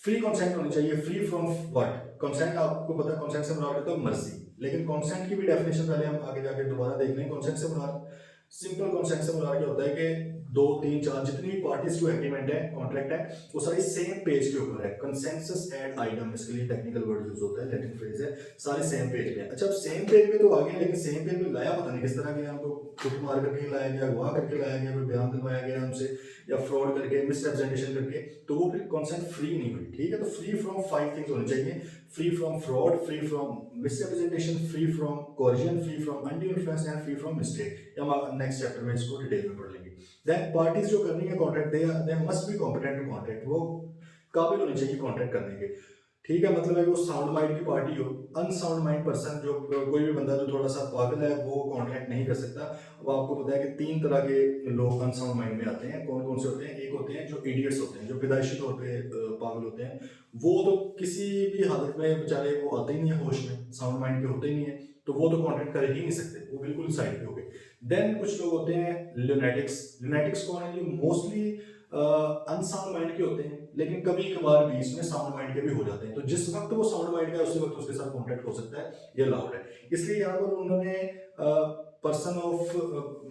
फ्री कॉन्सेंट होनी चाहिए। Free from what? कॉन्सेंट आपको पता है, कॉन्सेंट से मुराद होता है मर्जी, लेकिन कॉन्सेंट की भी डेफिनेशन पहले हम आगे जाके दोबारा देख लें। कॉन्सेंट से मुराद, सिंपल कॉन्सेंट से मुराद क्या होता है कि दो तीन चार जितनी भी पार्टीज जो एग्रीमेंट है, कॉन्ट्रैक्ट है, वो सारी सेम पेज के ऊपर है। कंसेंसस एड आइटम, इसके लिए टेक्निकल वर्ड यूज होता है, लैटिन फ्रेज है। सारे सेम पेज पे है। अच्छा, अब सेम पेज पे तो आ गए, लेकिन सेम पेज पे लाया पता नहीं किस तरह के, हमको कुट मार करके लाया गया, अगवा करके लाया गया, कोई बयान दिलवाया गया हमसे, या फ्रॉड करके, मिसरिप्रेजेंटेशन करके, तो वो फिर कॉन्सेंट फ्री नहीं हुई। ठीक है, तो फ्री फ्रॉम 5 थिंग्स होने चाहिए। Free from fraud, free from misrepresentation, free from corrosion, free from undue influence and free from mistake. हम नेक्स्ट चैप्टर में इसको डिटेल में पढ़ लेंगे। देन पार्टीज जो करनी है contract, they must be competent to contract, वो काबिल होनी चाहिए कॉन्ट्रैक्ट करने के। ठीक है, मतलब है कि वो साउंड माइंड की पार्टी हो। अनसाउंड माइंड पर्सन, जो कोई भी बंदा जो थोड़ा सा पागल है, वो कॉन्ट्रैक्ट नहीं कर सकता। अब आपको पता है कि 3 तरह के लोग अनसाउंड माइंड में आते हैं। कौन कौन से होते हैं? एक होते हैं जो इडियट्स होते हैं, जो पैदाइशी तौर पे पागल होते हैं। वो तो किसी भी हालत में बेचारे वो आते ही नहीं है होश में, साउंड माइंड के होते ही नहीं है, तो वो तो कॉन्ट्रैक्ट कर ही नहीं सकते, वो बिल्कुल साइड पे हो गए। देन कुछ लोग होते हैं ल्यूनेटिक्स। ल्यूनेटिक्स कौन है? जो मोस्टली अनसाउंड माइंड के होते हैं, लेकिन कभी कभार बीच में साउंड माइंड के भी हो जाते हैं। तो जिस वक्त वो साउंड माइंड का है, उसी वक्त उसके साथ कॉन्टैक्ट हो सकता है, ये अलाउड है। इसलिए यहाँ पर उन्होंने पर्सन ऑफ,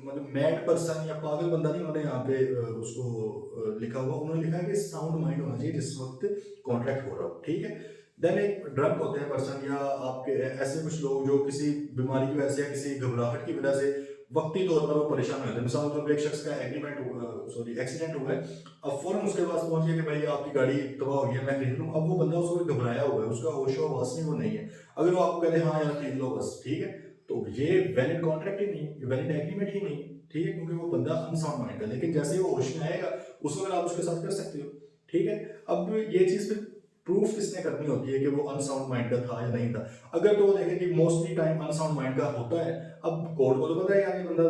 मतलब मैड पर्सन या पागल बंदा नहीं उन्होंने यहाँ पे उसको लिखा हुआ, उन्होंने लिखा है कि साउंड माइंड होना चाहिए जिस वक्त कॉन्ट्रैक्ट हो रहा हो। ठीक है। देन एक ड्रग होते हैं पर्सन, या आपके ऐसे कुछ लोग जो किसी बीमारी की वजह से या किसी घबराहट की वजह से वक्ती तौर पर वो परेशान हो जाते हैं। मिसाल तौर पर एक शख्स का एक्सीडेंट हुआ है, अब फौरन उसके पास पहुंच गया कि भाई आपकी गाड़ी तबाह हो गई है, मैं खरीद लूँ। अब वो बंदा उसको घबराया हुआ है, उसका होशो हवास में वो नहीं है। अगर वो आपको कहते हैं हाँ यार खरीद लो बस, ठीक है, तो ये वैलिड कॉन्ट्रैक्ट ही नहीं, ये वैलिड एग्रीमेंट ही नहीं। ठीक है, क्योंकि वो बंदा अनसाउंड माइंड का। लेकिन जैसे ही वो होश में आएगा, उस वक्त आप उसके साथ कर सकते हो। ठीक है। अब ये चीज फिर प्रूफ किसने करनी होती है कि वो अनसाउंड माइंड का था या नहीं था? अगर तो वो देखें कि मोस्टली टाइम अनसाउंड माइंड का होता है। अब कोर्ट को तो पता है यार ये बंदा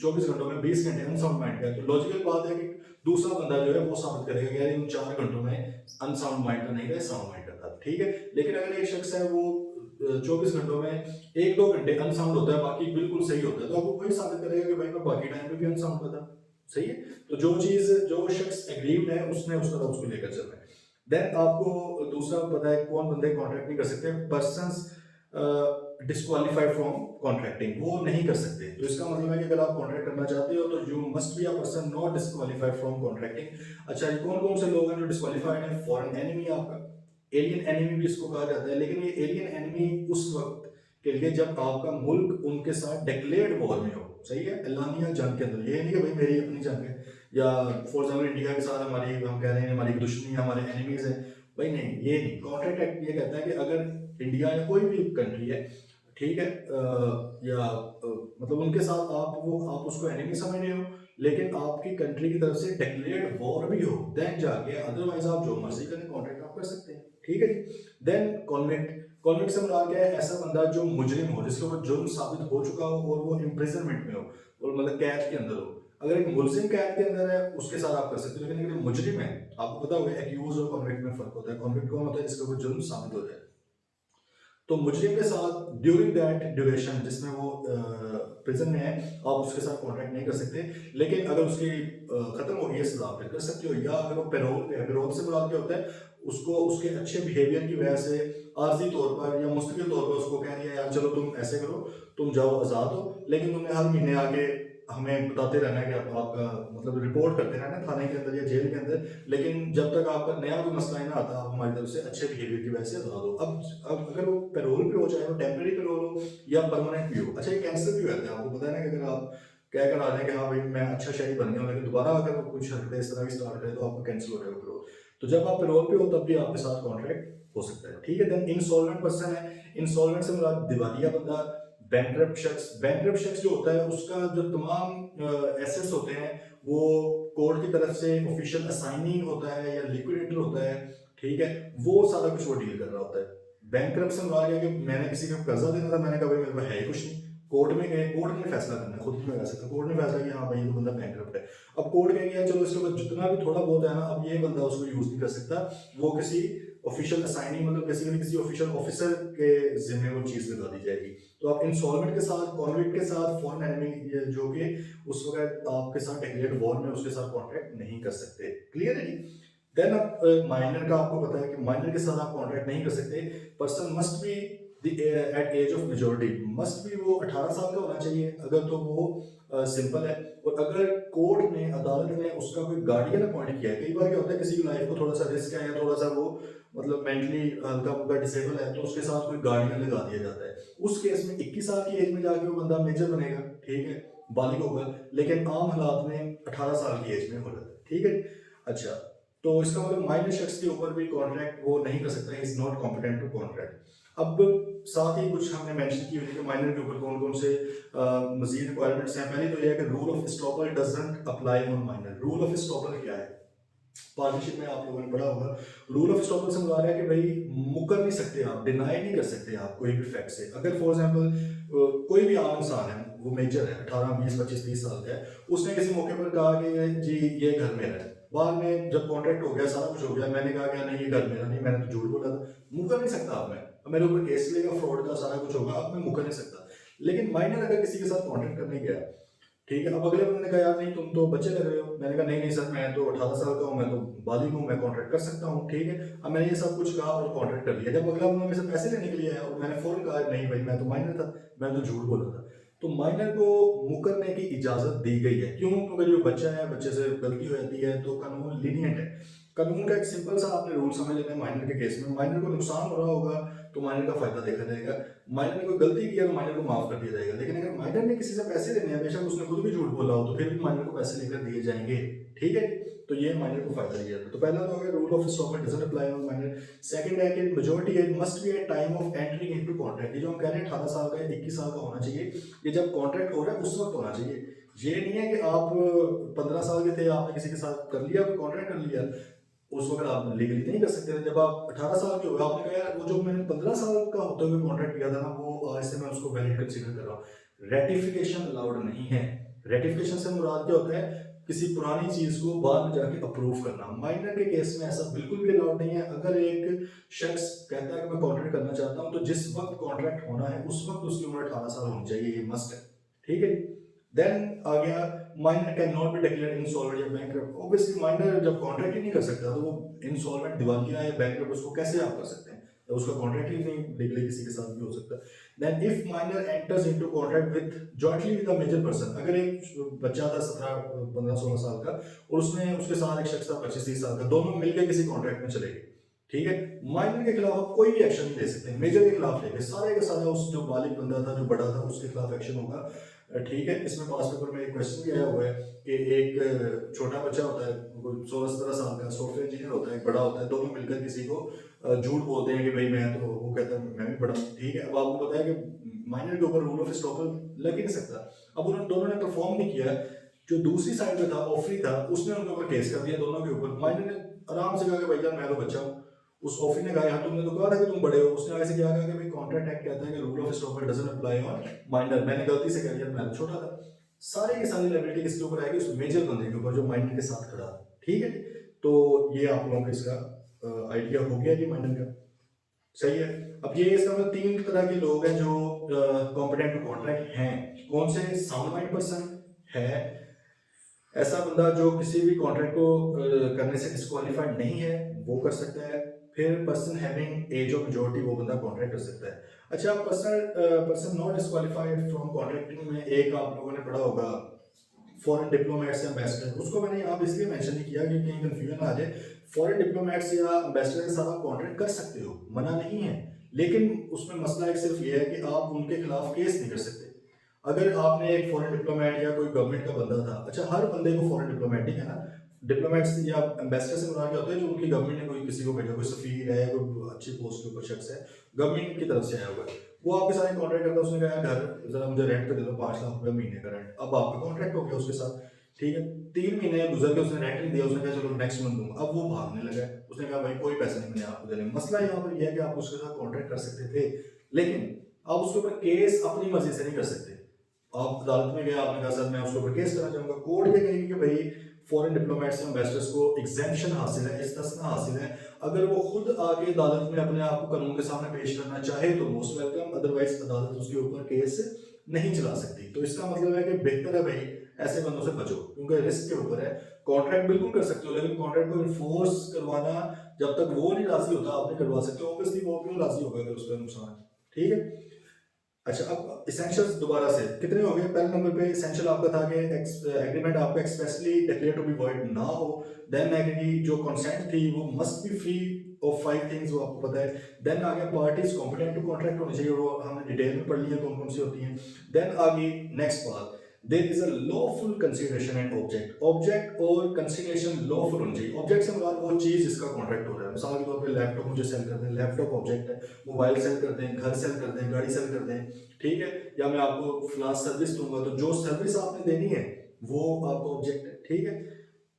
24 घंटों में 20 घंटे अनसाउंड माइंड का है, तो लॉजिकल बात है कि दूसरा बंदा जो है वो साबित करेगा कि यार इन 4 घंटों में अनसाउंड माइंड का नहीं था, साउंड माइंड का था। ठीक है। लेकिन अगर एक शख्स है वो 24 घंटों में 1-2 घंटे अनसाउंड होता है, बाकी बिल्कुल सही होता है, तो आपको वही साबित करेगा कि भाई मैं बाकी टाइम पे भी अनसाउंड का था। सही है। तो जो शख्स एग्रीव्ड है, उसने उस तरह उसको लेकर चलना है। देन आपको दूसरा पता है कौन बंदे कॉन्ट्रैक्ट नहीं कर सकते? पर्सन्स डिस्क्वालीफाइड फ्रॉम कॉन्ट्रैक्टिंग, वो नहीं कर सकते। तो इसका मतलब है कि अगर आप कॉन्ट्रैक्ट करना चाहते हो तो you must be a person not disqualified from contracting. अच्छा, ये कौन कौन से लोग हैं जो डिस्क्वालीफाइड हैं? फॉरेन एनिमी, आपका एलियन एनिमी भी इसको कहा जाता है। लेकिन ये एलियन एनिमी उस वक्त के लिए जब आपका मुल्क उनके साथ डिक्लेयर्ड वॉर में हो। सही है, एलानिया जंग के अंदर। ये नहीं कि भाई मेरी अपनी जंग है, या फॉर एग्जाम्पल इंडिया के साथ हमारी, हम कह रहे हैं हमारी दुश्मनी, हमारे एनिमीज है, भाई नहीं, ये नहीं। कॉन्ट्रैक्ट एक्ट ये कहता है कि अगर इंडिया या कोई भी कंट्री है, ठीक है, मतलब उनके साथ आप उसको एनिमी समझ रहे हो, लेकिन आपकी कंट्री की तरफ से डिक्लेयर्ड वॉर भी हो, देन जाके, अदरवाइज आप जो मर्जी करें कॉन्ट्रैक्ट आप कर सकते हैं। ठीक है जी। Then convict. कॉन्विक्ट से मुराद क्या है? ऐसा बंदा जो मुजरिम हो, जिसके ऊपर जुर्म साबित हो चुका हो और वो इम्प्रिजनमेंट में हो, और मतलब कैद के अंदर हो। अगर एक मुलजिम कैद के अंदर है, उसके साथ आप कर सकते हो। लेकिन अगर मुजरिम है, आपको पता होगा एक्यूज और कॉन्विक्ट में फर्क होता है। कॉन्विक्ट कौन होता है? जिसके ऊपर जुर्म साबित हो जाए। तो मुजरिम के साथ ड्यूरिंग दैट ड्यूरेशन जिसमें वो प्रिजन में है, आप उसके साथ कॉन्ट्रैक्ट नहीं कर सकते। लेकिन अगर उसकी खत्म हो गई है सजा, फिर कर सकते हो। या अगर वो पैरोल पे है, पैरोल से मुराद क्या होता है? उसको उसके अच्छे बिहेवियर की वजह से आर्जी तौर पर या मुस्तकिल तौर पर उसको कह दिया यार चलो तुम ऐसे करो, तुम जाओ आज़ाद हो, लेकिन तुमने हर महीने आके हमें बताते रहना है कि आपका मतलब रिपोर्ट करते रहना थाने के अंदर या जेल के अंदर। लेकिन जब तक आपका नया कोई मसला ही ना आता, आप हमारी तरफ से अच्छे बिहेवियर की वजह से आज़ाद हो। अब अगर वो पैरोल पे हो, चाहे वो टेम्परेरी पैरोल हो या परमानेंट भी हो। अच्छा, ये कैंसर भी होता है, आपको पता है ना कि अगर आप कह कर आ जाए कि हाँ भाई मैं अच्छा शहरी बन गया हूँ, लेकिन दोबारा अगर कुछ हरकतें इस तरह की स्टार्ट करें तो आपको कैंसिल हो जाएगा पैरोल। तो जब आप पैरोल पे हो तब भी आपके साथ कॉन्ट्रैक्ट हो सकता है। ठीक है। देन इंसॉल्वेंट पर्सन है। इंसॉल्वेंट से मुराद दिवालिया बंदा, बैंकरप्ट शख्स। बैंकरप्ट शख्स जो होता है उसका जो तमाम एसेट्स होते हैं वो कोर्ट की तरफ से ऑफिशियल असाइनिंग होता है या लिक्विडेटर होता है। ठीक है, वो सारा कुछ वो डील कर रहा होता है। बैंकरप्ट से मुराद है कि मैंने किसी को कर्जा देना था, मैंने कहा भाई मेरे पास है ही कुछ नहीं, कोर्ट में गए, कोर्ट ने फैसला करना है, खुद नहीं लगा सकता। कोर्ट ने फैसला किया हाँ भाई ये तो बंदा बैंकरप्ट है। अब कोर्ट कहेंगे चलो इसके ऊपर जितना भी थोड़ा बहुत है ना, अब ये बंदा उसको यूज नहीं कर सकता, वो किसी ऑफिशियल असाइनिंग मतलब बेसिकली किसी ऑफिशियल ऑफिसर के जिम्मे वो चीज लगा दी जाएगी। तो आप इंसॉल्वेंट के साथ, कॉन्विक्ट के साथ, फॉरेन एनिमी जो कि उस वक्त आपके साथ डिक्लेयर्ड वॉर में, उसके साथ कॉन्ट्रैक्ट नहीं कर सकते। क्लियर है जी। देन अब माइनर का आपको पता है कि माइनर के साथ आप कॉन्ट्रैक्ट नहीं कर सकते। Person must be at age of majority, must be वो 18 साल का होना चाहिए अगर तो वो सिंपल है। और अगर कोर्ट ने, अदालत ने उसका कोई गार्डियन अपॉइंट किया है, कई बार क्या होता है किसी की लाइफ को थोड़ा सा रिस्क है या थोड़ा सा वो मतलब मेंटली हल्का फुल्का डिसेबल है, तो उसके साथ कोई गार्डियन लगा दिया जाता है। उस केस में 21 साल की एज में जाके वो बंदा मेजर बनेगा, ठीक है, बालिग होगा, लेकिन आम हालात में 18 साल की एज में हो जाता है, ठीक है। अच्छा, तो इसका मतलब माइनर शख्स के ऊपर भी कॉन्ट्रैक्ट वो नहीं कर सकता, is not competent to contract. अब साथ ही कुछ हमने मेंशन की हुई कि माइनर के ऊपर कौन कौन से मजीद रिक्वायरमेंट्स हैं। पहली तो यह है कि rule of estoppel doesn't apply on minor. Rule of estoppel क्या है? पार्टनरशिप में आप लोगों ने पढ़ा होगा। रूल ऑफ एस्टॉपल से मुराद है कि भाई मुकर नहीं सकते आप, डिनाई नहीं कर सकते आप कोई भी फैक्ट से। अगर फॉर एग्जांपल कोई भी आम इंसान है, वो मेजर है, 18 20 25 30 साल का है, उसने किसी मौके पर कहा कि जी ये घर मेरा है, बाद में जब कॉन्ट्रैक्ट हो गया, सारा कुछ हो गया, मैंने कहा कि नहीं ये घर मेरा नहीं, मैंने तो झूठ बोला था, मुकर नहीं सकता आप। मैं मेरे ऊपर केस लेगा, फ्रॉड का सारा कुछ होगा, अब मैं मुकर नहीं सकता। लेकिन माइनर अगर किसी के साथ कॉन्ट्रैक्ट करने गया, ठीक है, अब अगले बंदे ने कहा यार नहीं तुम तो बच्चे लग रहे हो, मैंने कहा नहीं नहीं सर मैं तो 18 साल का हूँ, मैं तो बालिग हूँ, मैं कॉन्ट्रैक्ट कर सकता हूँ, ठीक है। अब मैंने ये सब कुछ कहा और कॉन्ट्रैक्ट कर लिया। जब अगला बंदा मेरे से पैसे लेने के लिए आया और मैंने फौरन कहा नहीं भाई मैं तो माइनर था, मैं तो झूठ बोला था, तो माइनर को मुकरने की इजाजत दी गई है। क्यों? क्योंकि जो बच्चा है, बच्चे से गलती हो जाती है, तो कानून लीनियंट है। कानून का एक सिंपल सा आपने रूल समझ लेना है। माइनर के केस में माइनर को नुकसान हो रहा होगा तो माइनर का फायदा देखा जाएगा, माइनर ने कोई गलती किया तो माइनर को माफ कर दिया जाएगा। लेकिन अगर माइनर ने किसी से पैसे लेने हैं, बेशक उसने खुद भी झूठ बोला हो, तो फिर भी माइनर को पैसे लेकर दिए जाएंगे, ठीक है। तो ये माइनर को फायदा दिया जाता है। तो पहला तो अगर rule of estoppel doesn't apply on minor. Second है कि majority age must be at time of entering into contract. ये जो हम कह रहे हैं 18 साल का या 21 साल का होना चाहिए, ये जब कॉन्ट्रैक्ट हो रहा है उस वक्त होना चाहिए। ये नहीं है कि आप 15 साल के थे, आपने किसी के साथ कर लिया, कॉन्ट्रैक्ट कर लिया, उस वक्त आप लीगली नहीं कर सकते थे। जब आप 18 साल के हो गए, आपने कहा यार वो जो मैंने 15 साल का होते हुए कॉन्ट्रैक्ट किया था ना, वो आज से मैं उसको वैलिड कंसीडर कर रहा हूँ। रेटिफिकेशन अलाउड नहीं है। रेटिफिकेशन से मुराद क्या होता है? किसी पुरानी चीज को बाद में जाके अप्रूव करना। माइनर के केस में ऐसा बिल्कुल भी अलाउड नहीं है। अगर एक शख्स कहता है कि मैं कॉन्ट्रैक्ट करना चाहता हूँ, तो जिस वक्त कॉन्ट्रैक्ट होना है उस वक्त उसकी उम्र 18 साल होनी चाहिए, ये मस्ट है, ठीक है। देन आ गया minor can not be declared insolvent या बैंकरप्ट। ऑब्वियसली माइनर जब कॉन्ट्रैक्ट ही नहीं कर सकता, तो वो इंसॉल्वेंट, दिवालिया या बैंकरप्ट उसको कैसे आप कर सकते हैं? तो उसका कॉन्ट्रैक्ट ही नहीं लीगली किसी के साथ भी हो सकता। Then if minor enters into contract with jointly with a major person. अगर एक बच्चा था 17 15 16 साल का और उसने उसके साथ एक शख्स था 25 30 साल का, दोनों मिलकर किसी कॉन्ट्रैक्ट में चले गए, ठीक है। माइनर के खिलाफ आप कोई भी एक्शन नहीं ले सकते, मेजर के खिलाफ लेंगे, सारे का सारा उस जो बालिग बंदा था, जो बड़ा था, उसके खिलाफ एक्शन होगा, ठीक है। इसमें पास पेपर में एक क्वेश्चन भी आया हुआ है कि एक छोटा बच्चा होता है 16-17 साल का, सॉफ्टवेयर इंजीनियर होता है, एक बड़ा होता है, दोनों मिलकर किसी को झूठ बोलते हैं कि भाई मैं तो, वो कहता है मैं भी बड़ा हूँ, ठीक है। अब आपको पता है कि माइनर के ऊपर रूल ऑफ एस्टॉपल लग ही नहीं सकता। अब उन्होंने दोनों ने परफॉर्म नहीं किया, जो दूसरी साइड में था, ऑफरी था, उसने उनके ऊपर केस कर दिया दोनों के ऊपर। माइनर ने आराम से कहा कि भाईजान मैं तो बच्चा हूँ। उस ऑफिस ने कहा यार तुमने तो कहा था कि तुम बड़े हो। उसने ऐसे क्या कहा कि भाई कॉन्ट्रैक्ट एक्ट कहता है कि rule of estoppel doesn't apply on minor, मैंने गलती से कह दिया, मैं तो छोटा था। सारे की सारी लायबिलिटी किसके ऊपर आएगी? उस मेजर बंदे के ऊपर जो माइनर के साथ खड़ा है, ठीक है। तो ये आप लोगों को इसका आइडिया हो गया कि माइनर का सही है। अब ये इसका मतलब 3 तरह के लोग हैं जो कॉम्पिटेंट टू कॉन्ट्रैक्ट हैं। कौन से? साउंड माइंड पर्सन है, ऐसा बंदा जो किसी भी कॉन्ट्रैक्ट को करने से डिस्क्वालीफाइड नहीं है, वो कर सकता है। फिर person having age of majority, वो बंदा कॉन्ट्रैक्ट कर सकता है। अच्छा, person not disqualified from contracting में एक आप लोगों ने पढ़ा होगा फॉरेन डिप्लोमेट्स या एम्बेसडर। उसको मैंने यहाँ पे इसलिए मेंशन नहीं किया कि कहीं कंफ्यूजन आ जाए। फॉरेन डिप्लोमेट्स या एम्बेसडर के साथ आप कॉन्ट्रैक्ट कर सकते हो, मना नहीं है, लेकिन उसमें मसला एक सिर्फ ये है कि आप उनके खिलाफ केस नहीं कर सकते। अगर आपने एक फॉरेन डिप्लोमेट या कोई गवर्नमेंट का बंदा था, अच्छा हर बंदे को फॉरेन डिप्लोमेट है ना, डिप्लोमेट्स या एम्बेसडर से मुराद क्या होता है? जो उनकी गवर्नमेंट ने कोई किसी को भेजा, कोई सफीर है, कोई अच्छी पोस्ट के ऊपर शख्स है, गवर्नमेंट की तरफ से आया हुआ है, वो आपके साथ कॉन्ट्रैक्ट करता है। उसने कहा घर जरा मुझे रेंट पे दे दो 5 लाख रुपए महीने का रेंट। अब आपका कॉन्ट्रैक्ट हो गया उसके साथ, ठीक है। 3 महीने गुजर के उसने रेंट नहीं दिया, उसने कहा चलो नेक्स्ट मंथ दूंगा। अब वो भागने लगा है, उसने कहा भाई कोई पैसा नहीं मैंने आपको देने। मसला यहाँ पर यह है कि आप उसके साथ कॉन्ट्रैक्ट कर सकते थे, लेकिन आप उसके ऊपर केस अपनी मर्जी से नहीं कर सकते। आप अदालत में गए, आपने कहा सर मैं उसके ऊपर केस करना चाहूंगा, कोर्ट ये कहेगी कि भाई फॉरेन डिप्लोमेट्स या एम्बेसडर्स को एग्जेम्पशन हासिल है, इस्तिस्ना हासिल है। अगर वो खुद आके अदालत में अपने आप को कानून के सामने पेश करना चाहे तो मोस्ट वेलकम, अदरवाइज अदालत उसके ऊपर केस नहीं चला सकती। तो इसका मतलब है कि बेहतर है भाई ऐसे बंदों से बचो, क्योंकि रिस्क के ऊपर है। कॉन्ट्रैक्ट बिल्कुल कर सकते हो, लेकिन कॉन्ट्रैक्ट को इन्फोर्स करवाना, जब तक वो नहीं राजी होता आप नहीं करवा सकते। ऑब्वियसली वो क्यों राजी होगा अगर उसका नुकसान है, ठीक है। अच्छा, अब इसेंशियल्स दोबारा से कितने हो गए? पहले नंबर पे इसेंशियल आपका था कि एग्रीमेंट आपका expressly declare to be void ना हो। देन एग्री जो कंसेंट थी वो must be free of 5 things, वो आपको पता है। देन आ गया पार्टीज कॉम्पिटेंट टू कॉन्ट्रैक्ट होनी चाहिए, वो हमने डिटेल में पढ़ लिया कौन कौन सी होती हैं। देन आ गई नेक्स्ट बात, there is a lawful consideration and object. Object और कंसीडरेशन लॉफुल होनी चाहिए। ऑब्जेक्ट से मुराद वो चीज जिसका कॉन्ट्रैक्ट हो रहा है। मिसाल के तौर पे लैपटॉप मुझे सेल कर दें, लैपटॉप ऑब्जेक्ट है। मोबाइल सेल कर दें, घर सेल कर दें, गाड़ी सेल कर दें, ठीक है। या मैं आपको फलां सर्विस दूंगा, तो जो सर्विस आपने देनी है वो आपको ऑब्जेक्ट है, ठीक है।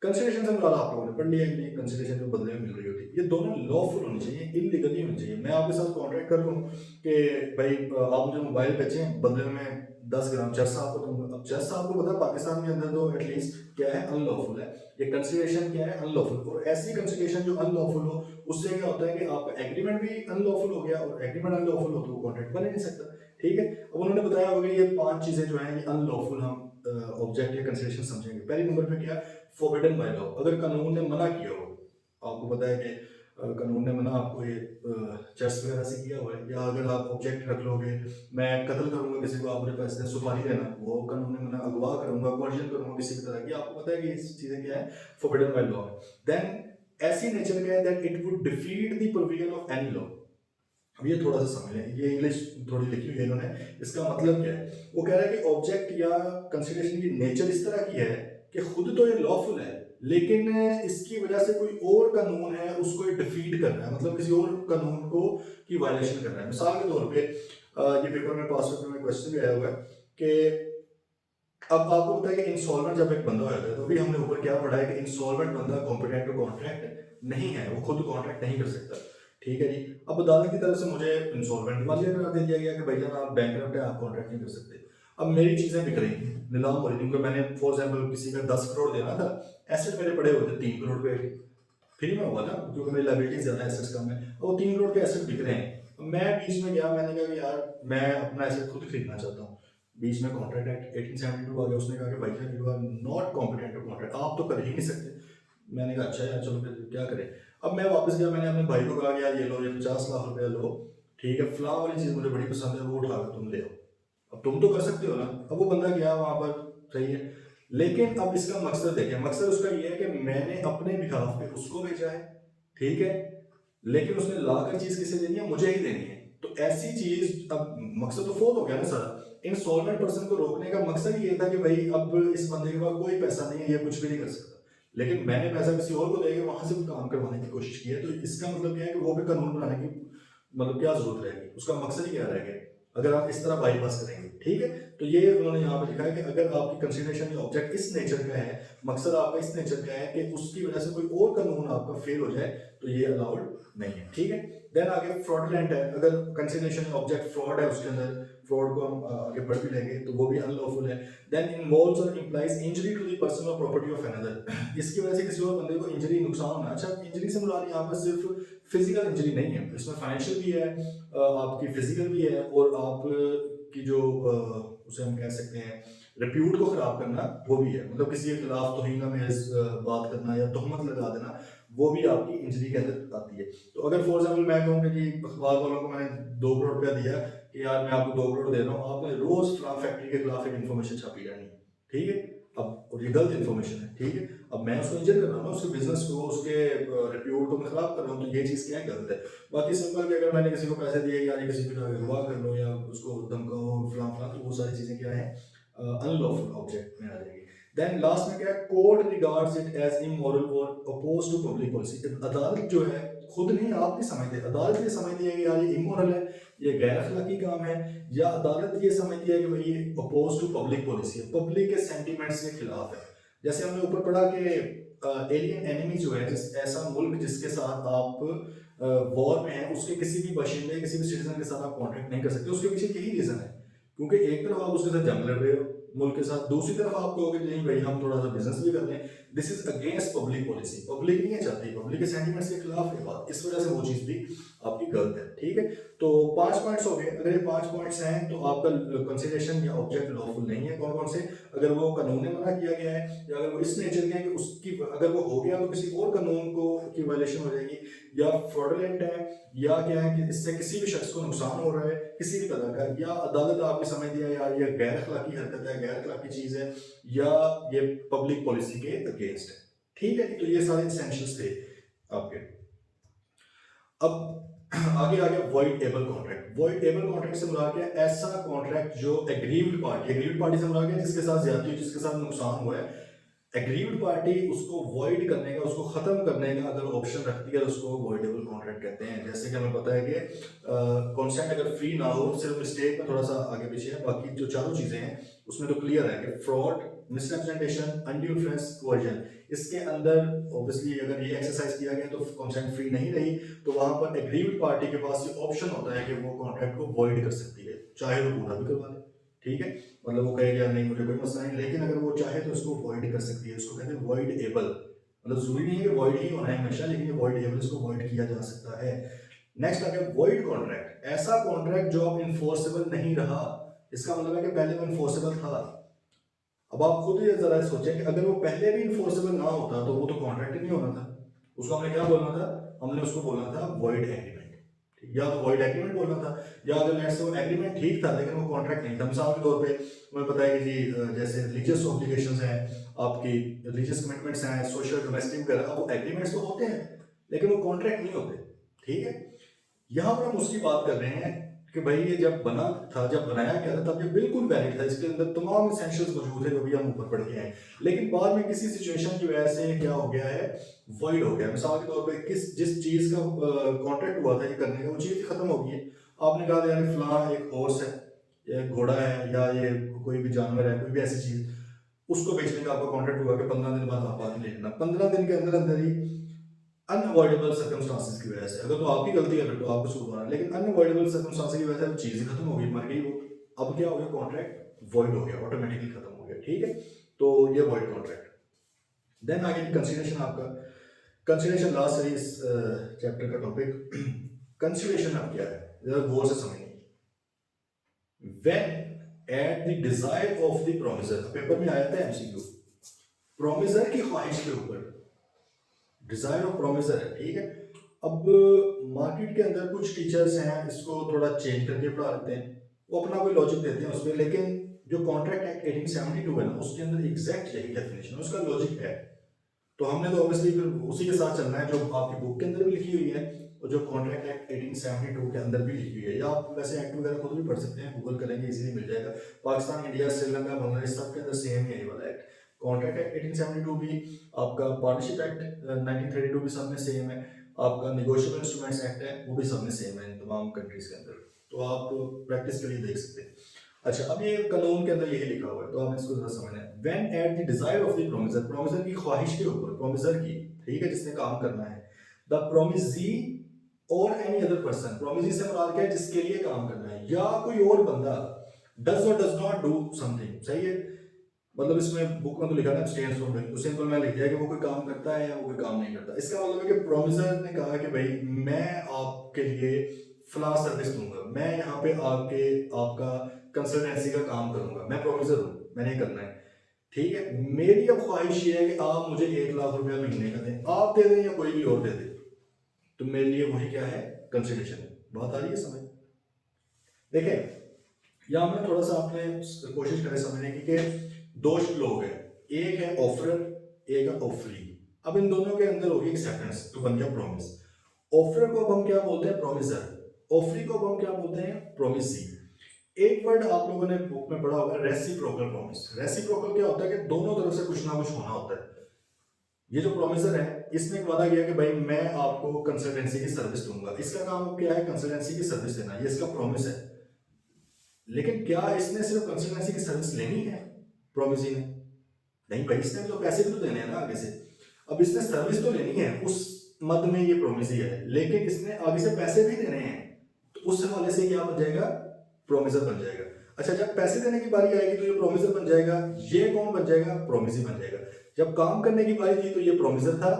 कंसिडरेशन से मुराद आप लोगों ने पढ़ लिया है, कंसिडरेशन जो बदले में मिल रही होती है। ये दोनों लॉफुल होनी चाहिए, इलीगली होनी चाहिए। मैं आपके साथ कॉन्ट्रैक्ट कर लूँ कि भाई आप मुझे मोबाइल बेचें, बदले में 10 ग्राम चरसा आपको दूंगा। अब चरसा आपको पता है पाकिस्तान के अंदर तो एटलीस्ट क्या है, अनलॉफुल है। ये कंसिडरेशन क्या है, अनलॉफुल। और ऐसी कंसिडरेशन जो अनलॉफुल हो, उससे क्या होता है कि आपका एग्रीमेंट भी अनलॉफुल हो गया, और एग्रीमेंट अनलॉफुल हो तो वो कॉन्ट्रैक्ट बन ही नहीं सकता, ठीक है। अब उन्होंने बताया होगा ये 5 चीजें जो हैं ये अनलॉफुल हम ऑब्जेक्ट या कंसिडरेशन समझेंगे। पहले नंबर पे क्या, फॉरबिडन बाय लॉ। अगर कानून ने मना किया हो, आपको पता है कि कानून ने मना आपको ये चर्च वगैरह से किया हुआ है, या अगर आप ऑब्जेक्ट रख लोगे, मैं कत्ल करूंगा किसी को, आप मुझे पैसे दें, सुपारी देना, वो कानून ने मना। अगवा करूंगा, कॉर्जन करूंगा किसी भी तरह की, आपको पता है कि इस चीजें क्या है, फॉरबिडन बाय लॉ। देन ऐसी नेचर का है that it would defeat the provision of any law. अब ये थोड़ा सा समझ लें, ये इंग्लिश थोड़ी लिखी हुई है इन्होंने, इसका मतलब क्या है। वो कह रहा है कि ऑब्जेक्ट या कंसिडरेशन की नेचर इस तरह की है कि खुद तो ये लॉफुल है, लेकिन इसकी वजह से कोई और कानून है उसको ये डिफीट कर रहा है, मतलब किसी और कानून को की वायलेशन कर रहा है। मिसाल के तौर पे ये पेपर में पास पेपर में क्वेश्चन भी आया हुआ है कि अब आपको पता है कि इंसॉल्वेंट जब एक बंदा हो जाता है, तो भी हमने ऊपर क्या पढ़ा है कि इंसॉल्वेंट बंदा कॉम्पिटेंट टू कॉन्ट्रैक्ट नहीं है, वो खुद कॉन्ट्रैक्ट नहीं कर सकता, ठीक है जी। अब अदालत की तरफ से मुझे इंसॉल्वेंट दिवालिया करार दे दिया गया कि भैया आप बैंकरप्ट है, आप कॉन्ट्रैक्ट नहीं कर सकते। अब मेरी चीजें बिक रही हैं, नीलाम हो रही थी, क्योंकि मैंने फॉर एग्जाम्पल किसी का 10 करोड़ देना था, एसेट मेरे पड़े हुए थे 3 करोड़ पे, फ्री में हुआ था क्योंकि मेरी लाइबिलिटीज ज्यादा, एसेट्स कम है, और वो 3 करोड़ के एसेट बिक रहे हैं। मैं बीच में गया, मैंने कहा कि यार मैं अपना एसेट खुद खरीदना चाहता हूँ। बीच में कॉन्ट्रैक्ट एक्ट 1872 आ गया, उसने कहा कि भाई you are not competent to contract, आप तो कर ही नहीं सकते। मैंने कहा अच्छा यार चलो फिर क्या करें। अब मैं वापस गया, मैंने अपने भाई को कहा कि यार ये लो, ये 50 लाख रुपया लो, ठीक है, फलां वाली चीज़ मुझे बड़ी पसंद है, वो उठा कर तुम ले आओ। अब तुम तो कर सकते हो ना। अब वो बंदा गया वहाँ पर, सही है, लेकिन अब इसका मकसद देखिए, मकसद उसका ये है कि मैंने अपने बिहाफ पे उसको भेजा है, ठीक है, लेकिन उसने लाकर चीज किसे देनी है, मुझे ही देनी है। तो ऐसी चीज, अब मकसद तो फोल हो गया ना सारा। इंस्टॉलमेंट पर्सन को रोकने का मकसद ये था कि भाई अब इस बंदे के पास कोई पैसा नहीं है, ये कुछ भी नहीं कर सकता, लेकिन मैंने पैसा किसी और को देके वहां से काम करवाने की कोशिश की है। तो इसका मतलब क्या है कि वो भी कानून बनाने की मतलब क्या जरूरत रहेगी, उसका मकसद ही क्या रहेगा अगर आप इस तरह बाईपास करेंगे, ठीक है। तो ये उन्होंने यहाँ पे लिखा है कि अगर आपकी कंसिडरेशन या ऑब्जेक्ट इस नेचर का है, मकसद आपका इस नेचर का है कि उसकी वजह से कोई और कानून आपका फेल हो जाए, तो ये अलाउड नहीं है, ठीक है। देन आगे फ्रॉडलेंट है, अगर कंसिडरेशन ऑब्जेक्ट फ्रॉड है, उसके अंदर फ्रॉड को हम आगे बढ़ भी लेंगे तो वो भी अनलॉफुल है। देन इन्वॉल्व्स और implies injury to the person और प्रॉपर्टी ऑफ अनदर, इसकी वजह से किसी और बंदे को इंजरी, नुकसान होना। अच्छा, इंजरी से मुराद यहाँ पर सिर्फ फिजिकल इंजरी नहीं है, इसमें फाइनेंशियल भी है, आपकी फिजिकल भी है, और आप की जो उसे हम कह सकते हैं रिप्यूट को खराब करना, वो भी है, मतलब किसी के खिलाफ तौहीन में बात करना या तहमत लगा देना, वो भी आपकी इंजरी के अंदर आती है। तो अगर फॉर एग्जाम्पल मैं कहूँ कि जी अखबार वालों को मैंने 2 करोड़ रुपया दिया कि यार मैं आपको 2 करोड़ दे रहा हूँ, आपने रोज फलां फैक्ट्री के खिलाफ एक इन्फॉर्मेशन छापी जानी है, ठीक है। अब और ये गलत इन्फॉर्मेशन है, ठीक है। अब मैं उसको इंजर कर रहा हूँ, उसके बिजनेस को, उसके रिप्यूट को मैं खराब कर रहा हूँ, तो ये चीज़ क्या है, गलत है। बाकी सिंपल कि अगर मैंने किसी को पैसे दिए, यानी किसी को अगवा कर लो या उसको धमकाओ फलां फलां, तो वो सारी चीज़ें क्या है, अनलॉफुल ऑब्जेक्ट में आ जाएगी। देन लास्ट में क्या है, court regards it as immoral और अपोज टू पब्लिक पॉलिसी। अदालत जो है खुद नहीं, आप नहीं समझते, अदालत ये समझती है कि यार ये इमोरल है, ये गैर अखलाकी काम है, या अदालत ये समझती है कि भाई ये अपोज टू पब्लिक पॉलिसी है, पब्लिक के सेंटिमेंट्स के खिलाफ है। जैसे हमने ऊपर पढ़ा कि एलियन एनिमी जो है, ऐसा मुल्क जिसके साथ आप वॉर में है, उसके किसी भी बाशिंदे, किसी भी सिटीजन के साथ आप कॉन्ट्रैक्ट नहीं कर सकते। उसके पीछे यही रीजन है, क्योंकि एक तरफ आप उसके साथ जंग लड़ रहे हो, मुल्क के साथ, दूसरी तरफ आप कहोगे नहीं भाई हम थोड़ा सा बिजनेस भी करते हैं, this is against public policy, public नहीं है चाहती, पब्लिक के सेंटिमेंट्स के खिलाफ है बात, इस वजह से वो चीज भी आपकी गलत है। ठीक है, तो 5 पॉइंट्स हो गए। अगर ये 5 पॉइंट्स हैं तो आपका कंसिडरेशन या ऑब्जेक्ट लॉफुल नहीं है। कौन कौन से? अगर वो कानून में मना किया गया है, या अगर वो इस नेचर के है कि उसकी अगर वो हो गया तो किसी और कानून को की वायलेशन हो जाएगी, या फ्रॉडुलेंट है, या क्या है कि इससे किसी भी शख्स को नुकसान हो रहा है किसी भी तरह का, या अदालत आपने समझ दिया यार ये गैर अखलाकी हरकत है, गैर अखलाकी चीज है, या ये पब्लिक पॉलिसी के अगेंस्ट है। ठीक है, तो ये सारे एसेंशियल्स थे आपके। अब आगे आ गया void able contract. Void able contract से मुराद क्या है? ऐसा कॉन्ट्रैक्ट जो एग्रीव्ड पार्टी से मुराद है जिसके साथ ज्यादती, जिसके साथ नुकसान हुआ है। एग्रीव्ड पार्टी उसको वॉइड करने का, उसको खत्म करने का अगर ऑप्शन रखती है तो उसको वॉइडेबल कॉन्ट्रैक्ट कहते हैं। जैसे कि हमें पता है कि कॉन्सेंट अगर फ्री ना हो, सिर्फ मिस्टेक में थोड़ा सा आगे पीछे है, बाकी जो चारों चीजें हैं उसमें तो क्लियर है कि fraud, misrepresentation, undue influence, coercion, इसके अंदर ऑब्वियसली अगर ये एक्सरसाइज किया गया तो कॉन्सेंट फ्री नहीं रही, तो वहां पर एग्रीव्ड पार्टी के पास ये ऑप्शन होता है कि वो कॉन्ट्रैक्ट को वॉइड कर सकती है, चाहे तो पूरा भी करवा दे। ठीक है, मतलब वो कहेगा नहीं मुझे कोई मसला नहीं, लेकिन अगर वो चाहे तो उसको वॉइड कर सकती है। उसको कहते हैं वॉइड एबल, मतलब जरूरी नहीं है कि वॉइड ही होना है हमेशा, लेकिन ये वॉइड एबल, इसको वॉइड किया जा सकता है। नेक्स्ट आ गया वॉइड कॉन्ट्रैक्ट। ऐसा कॉन्ट्रैक्ट जो अब इन्फोर्सेबल नहीं रहा, इसका मतलब है कि पहले वो इन्फोर्सेबल था। अब आप खुद ही जरा सोचें कि अगर वो पहले भी इन्फोर्सेबल ना होता तो वो तो कॉन्ट्रैक्ट ही नहीं होना था, उसको हमने क्या बोलना था? हमने उसको बोलना था वॉइड एग्रीमेंट, या तो वॉइड एग्रीमेंट बोलना था, या अगर लेट्स से वो एग्रीमेंट ठीक था लेकिन वो कॉन्ट्रैक्ट नहीं था। मिसाल के तौर पे हमें पता है कि जी जैसे रिलीजियस ऑब्लिगेशंस हैं, आपकी रिलीजियस कमिटमेंट्स हैं, सोशल डोमेस्टिक वगैरह, वो एग्रीमेंट्स तो होते हैं लेकिन वो कॉन्ट्रैक्ट नहीं होते। ठीक है, यहाँ पर हम उसकी बात कर रहे हैं कि भाई ये जब बना था, जब बनाया गया था तब ये बिल्कुल वैलिड था, इसके अंदर तमाम एसेंशियल्स मौजूद थे जो भी हम ऊपर पढ़ के आए, लेकिन बाद में किसी सिचुएशन की वजह से क्या हो गया है? वॉइड हो गया। मिसाल के तौर पे जिस चीज का कॉन्ट्रैक्ट हुआ था ये करने का, वो चीज खत्म हो गई है। आपने कहा यार फलां एक हॉर्स है, या एक घोड़ा है, या ये कोई भी जानवर है, कोई भी ऐसी चीज, उसको बेचने का आपका कॉन्ट्रैक्ट हुआ कि 15 दिन बाद आप आके ले लेना। 15 दिन के अंदर अंदर ही अनअवॉइडेबल सर्कमस्टांसेस की वजह से, अगर तो आपकी गलती है फिर तो आपको सुधरना है, लेकिन अनअवॉइडेबल सर्कमस्टांसेस की वजह से चीज ही खत्म हो गई, मर गई वो। अब क्या हो गया? कॉन्ट्रैक्ट वॉइड हो गया, ऑटोमेटिकली खत्म हो गया। ठीक है, तो ये वॉइड कॉन्ट्रैक्ट। देन आगे कंसीडरेशन, आपका कंसीडरेशन लास्ट है इस चैप्टर का टॉपिक। कंसीडरेशन अब क्या है, जरा गौर से समझिए। When at the desire of the promisor, paper में आया था एमसीक्यू, प्रोमिसर की ख्वाहिश के ऊपर, डिजायर ऑफ प्रोमिसर है। ठीक है, अब मार्केट के अंदर कुछ टीचर्स हैं इसको थोड़ा चेंज करके पढ़ा देते हैं, वो अपना कोई लॉजिक देते हैं उसमें, लेकिन जो कॉन्ट्रैक्ट एक्ट 1872 है ना, उसके अंदर एग्जैक्ट यही डेफिनेशन है, उसका लॉजिक है। तो हमने तो ऑब्वियसली फिर उसी के साथ चलना है जो आपकी बुक के अंदर भी लिखी हुई है और जो कॉन्ट्रैक्ट एक्ट 1872 के अंदर भी लिखी हुई है, या आप वैसे एक्ट वगैरह खुद भी पढ़ सकते हैं, गूगल करेंगे इजीली मिल जाएगा। पाकिस्तान, इंडिया, श्रीलंका, बांग्लादेश सब के अंदर सेम ही है वाला एक्ट। कॉन्ट्रैक्ट एक्ट 1872 भी, आपका पार्टनरशिप एक्ट 1932 भी सब में सेम है, आपका नेगोशिएबल इंस्ट्रूमेंट्स एक्ट है वो भी सब में सेम है इन तमाम कंट्रीज के अंदर, तो आप प्रैक्टिस के लिए देख सकते हैं। अच्छा, अब ये कानून के अंदर यही लिखा हुआ है तो आप इसको जरा समझना है। When at the desire of the promisor, promisor की ख्वाहिश के ऊपर, प्रोमिसर की, ठीक है, जिसने काम करना है, द प्रोमिसी और एनी अदर पर्सन, प्रोमिसी से मुराद क्या है? जिसके लिए काम करना है, या कोई और बंदा डज और डज नॉट डू समथिंग, सही है, मतलब इसमें बुक में तो लिखा है एब्सटेन फ्रॉम डूइंग, तो सिंपल मैं लिख दिया कि वो कोई काम करता है या वो कोई काम नहीं करता। इसका मतलब है कि प्रोमिसर ने कहा कि भाई मैं आपके लिए फला सर्विस दूंगा, मैं यहाँ पे आपके आपका कंसल्टेंसी का काम करूंगा, मैं प्रोमिसर हूँ, मैंने करना है। ठीक है, मेरी अब ख्वाहिश ये है कि आप मुझे 1 लाख रुपया महीने का दें, आप दे दें या कोई भी और दे दे, तो मेरे लिए वही क्या है? कंसिडरेशन है। बात आ रही है समझ? देखें, यहाँ में थोड़ा सा आपने कोशिश करें समझने की कि दो लोग हैं, एक है ऑफरर, एक है ऑफरी। अब इन दोनों के अंदर होगी एक्सेप्टेंस, तो बन गया प्रॉमिस। ऑफरर को अब हम क्या बोलते हैं? प्रोमिसर। ऑफरी को अब हम क्या बोलते हैं? प्रोमिसी। एक वर्ड आप लोगों ने बुक में पढ़ा होगा, रेसिप्रोकल प्रॉमिस। रेसिप्रोकल क्या होता है कि दोनों तरफ से कुछ ना कुछ होना होता है। ये जो प्रोमिसर है इसने एक वादा किया कि भाई मैं आपको कंसल्टेंसी की सर्विस दूंगा, इसका काम क्या है? कंसल्टेंसी की सर्विस देना, ये इसका प्रॉमिस है। लेकिन क्या इसने सिर्फ कंसल्टेंसी की सर्विस लेनी है प्रोमिसी ने? नहीं भाई, इसने तो पैसे भी तो देने हैं ना आगे से। अब इसने सर्विस तो लेनी है, उस मद में ये प्रोमिसी है, लेकिन इसने आगे से पैसे भी देने हैं, तो उस हवाले से क्या बन जाएगा? प्रोमिसर बन जाएगा। अच्छा, जब पैसे देने की बारी आएगी तो ये प्रोमिसर बन जाएगा। ये कौन बन जाएगा? प्रोमिसी बन जाएगा। जब काम करने की बारी थी तो ये प्रोमिसर था,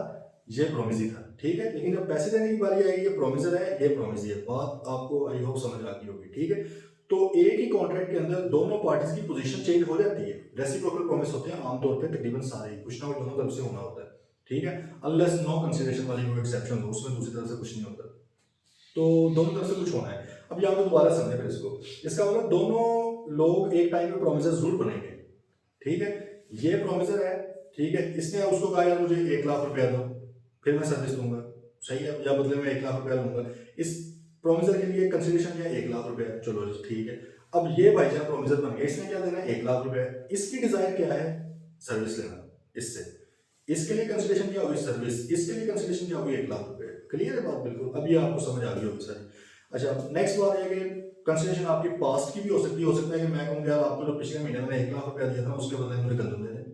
ये प्रोमिसी था, ठीक है। लेकिन जब पैसे देने की बारी आएगी, ये प्रोमिसर है, ये प्रोमिसी है। बात आपको आई होप समझ आ गई होगी, ठीक है। तो एक ही कॉन्ट्रैक्ट के अंदर दोनों पार्टीज की पोजीशन चेंज हो जाती है। रेसिप्रोकल प्रॉमिस होते हैं आमतौर पे तकरीबन सारे, कुछ ना कुछ दोनों तरफ से होना होता है, ठीक है। अनलेस नो कंसिडरेशन वाली कोई एक्सेप्शन हो, उसमें दूसरी तरफ से कुछ नहीं होता। तो दोनों तरफ से कुछ होना है। अब यहाँ पे दोबारा समझे फिर इसको। इसका मतलब दोनों लोग एक टाइम पे प्रोमिसर जरूर बनेंगे, ठीक है। ये प्रोमिसर है, ठीक है। इसने उसको कहा यार मुझे 1 लाख रुपया दो, फिर मैं सर्विस दूंगा, सही है, या बदले में 1 लाख रुपया लूंगा। इस प्रोमिसर के लिए कंसिडरेशन क्या है? 1 लाख रुपया, चलो जी ठीक है। अब ये भाईजान प्रोमिसर बन गया, इसने क्या देना है? 1 लाख रुपया। इसकी डिजायर क्या है? सर्विस लेना इससे। इसके लिए कंसिडरेशन क्या हुई? सर्विस। इसके लिए कंसिडरेशन क्या हुई? 1 लाख रुपए। क्लियर है बात बिल्कुल? अब ये आपको समझ आ गई होगी सारी। अच्छा, नेक्स्ट बात है कि कंसिडरेशन आपकी पास्ट की भी हो सकती है। हो सकता है कि मैं कहूँ यार आपको जो पिछले महीने मैंने 1 लाख रुपया दिया था उसके बदले मुझे गंदम दे दें,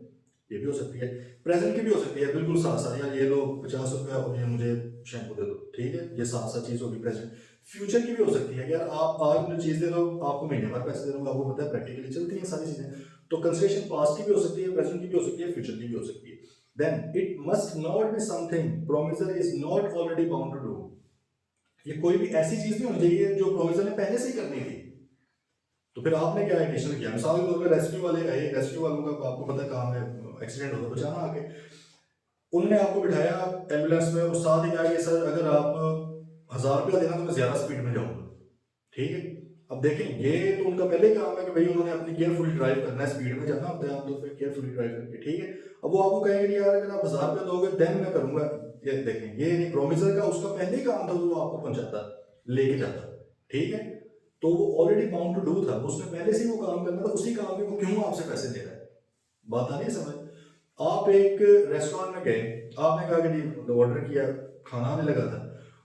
ये भी हो सकती है। प्रेजेंट की भी हो सकती है, बिल्कुल साथ साथ, यार ये लो 50 रुपया और ये मुझे शैम्पू दे दो, ठीक है। ये साथ साथ चीज होगी प्रेजेंट। फ्यूचर की भी हो सकती है, यार आप आज मुझे चीज दे दो, आपको महीने भर पैसे दे दूंगा। आपको पता है प्रैक्टिकली चलती है सारी चीजें। तो कंसिडरेशन पास्ट की भी हो सकती है, प्रेजेंट की भी हो सकती है, फ्यूचर की भी हो सकती है। Then it must not be something promisor is not already bound to do. ये कोई भी ऐसी चीज नहीं होनी चाहिए जो प्रोमिसर ने पहले से ही करनी थी। तो फिर आपने क्या एडिशनल किया? मिसाल के तौर पर रेस्क्यू वाले आए, रेस्क्यू वालों का आपको पता काम है, एक्सीडेंट होता बचाना आगे। उन्होंने आपको बिठाया एम्बुलेंस में और साथ ही कहा कि सर अगर आप 1000 रुपया देना तो मैं ज्यादा स्पीड में जाऊंगा, ठीक है। अब देखें, ये तो उनका पहले ही काम है कि भाई उन्होंने अपनी केयरफुली ड्राइव करना है, स्पीड में जाना होता है आमतौर पर, केयरफुली ड्राइव करके, ठीक है। अब वो आपको कहेंगे यार अगर आप 1000 रुपया दोगे देन मैं करूंगा। ये देखें, ये नहीं प्रोमिसर का, उसका पहले ही काम था, वो आपको पहुंचाता लेके जाता, ठीक है। तो वो ऑलरेडी बाउंड टू डू था, उसने पहले से ही वो काम करना था, उसी काम के वो क्यों आपसे पैसे दे रहा है? बात आ रही है समझ? आप एक रेस्टोरेंट में गए, आपने कहा कि जी ऑर्डर किया, खाना आने लगा था।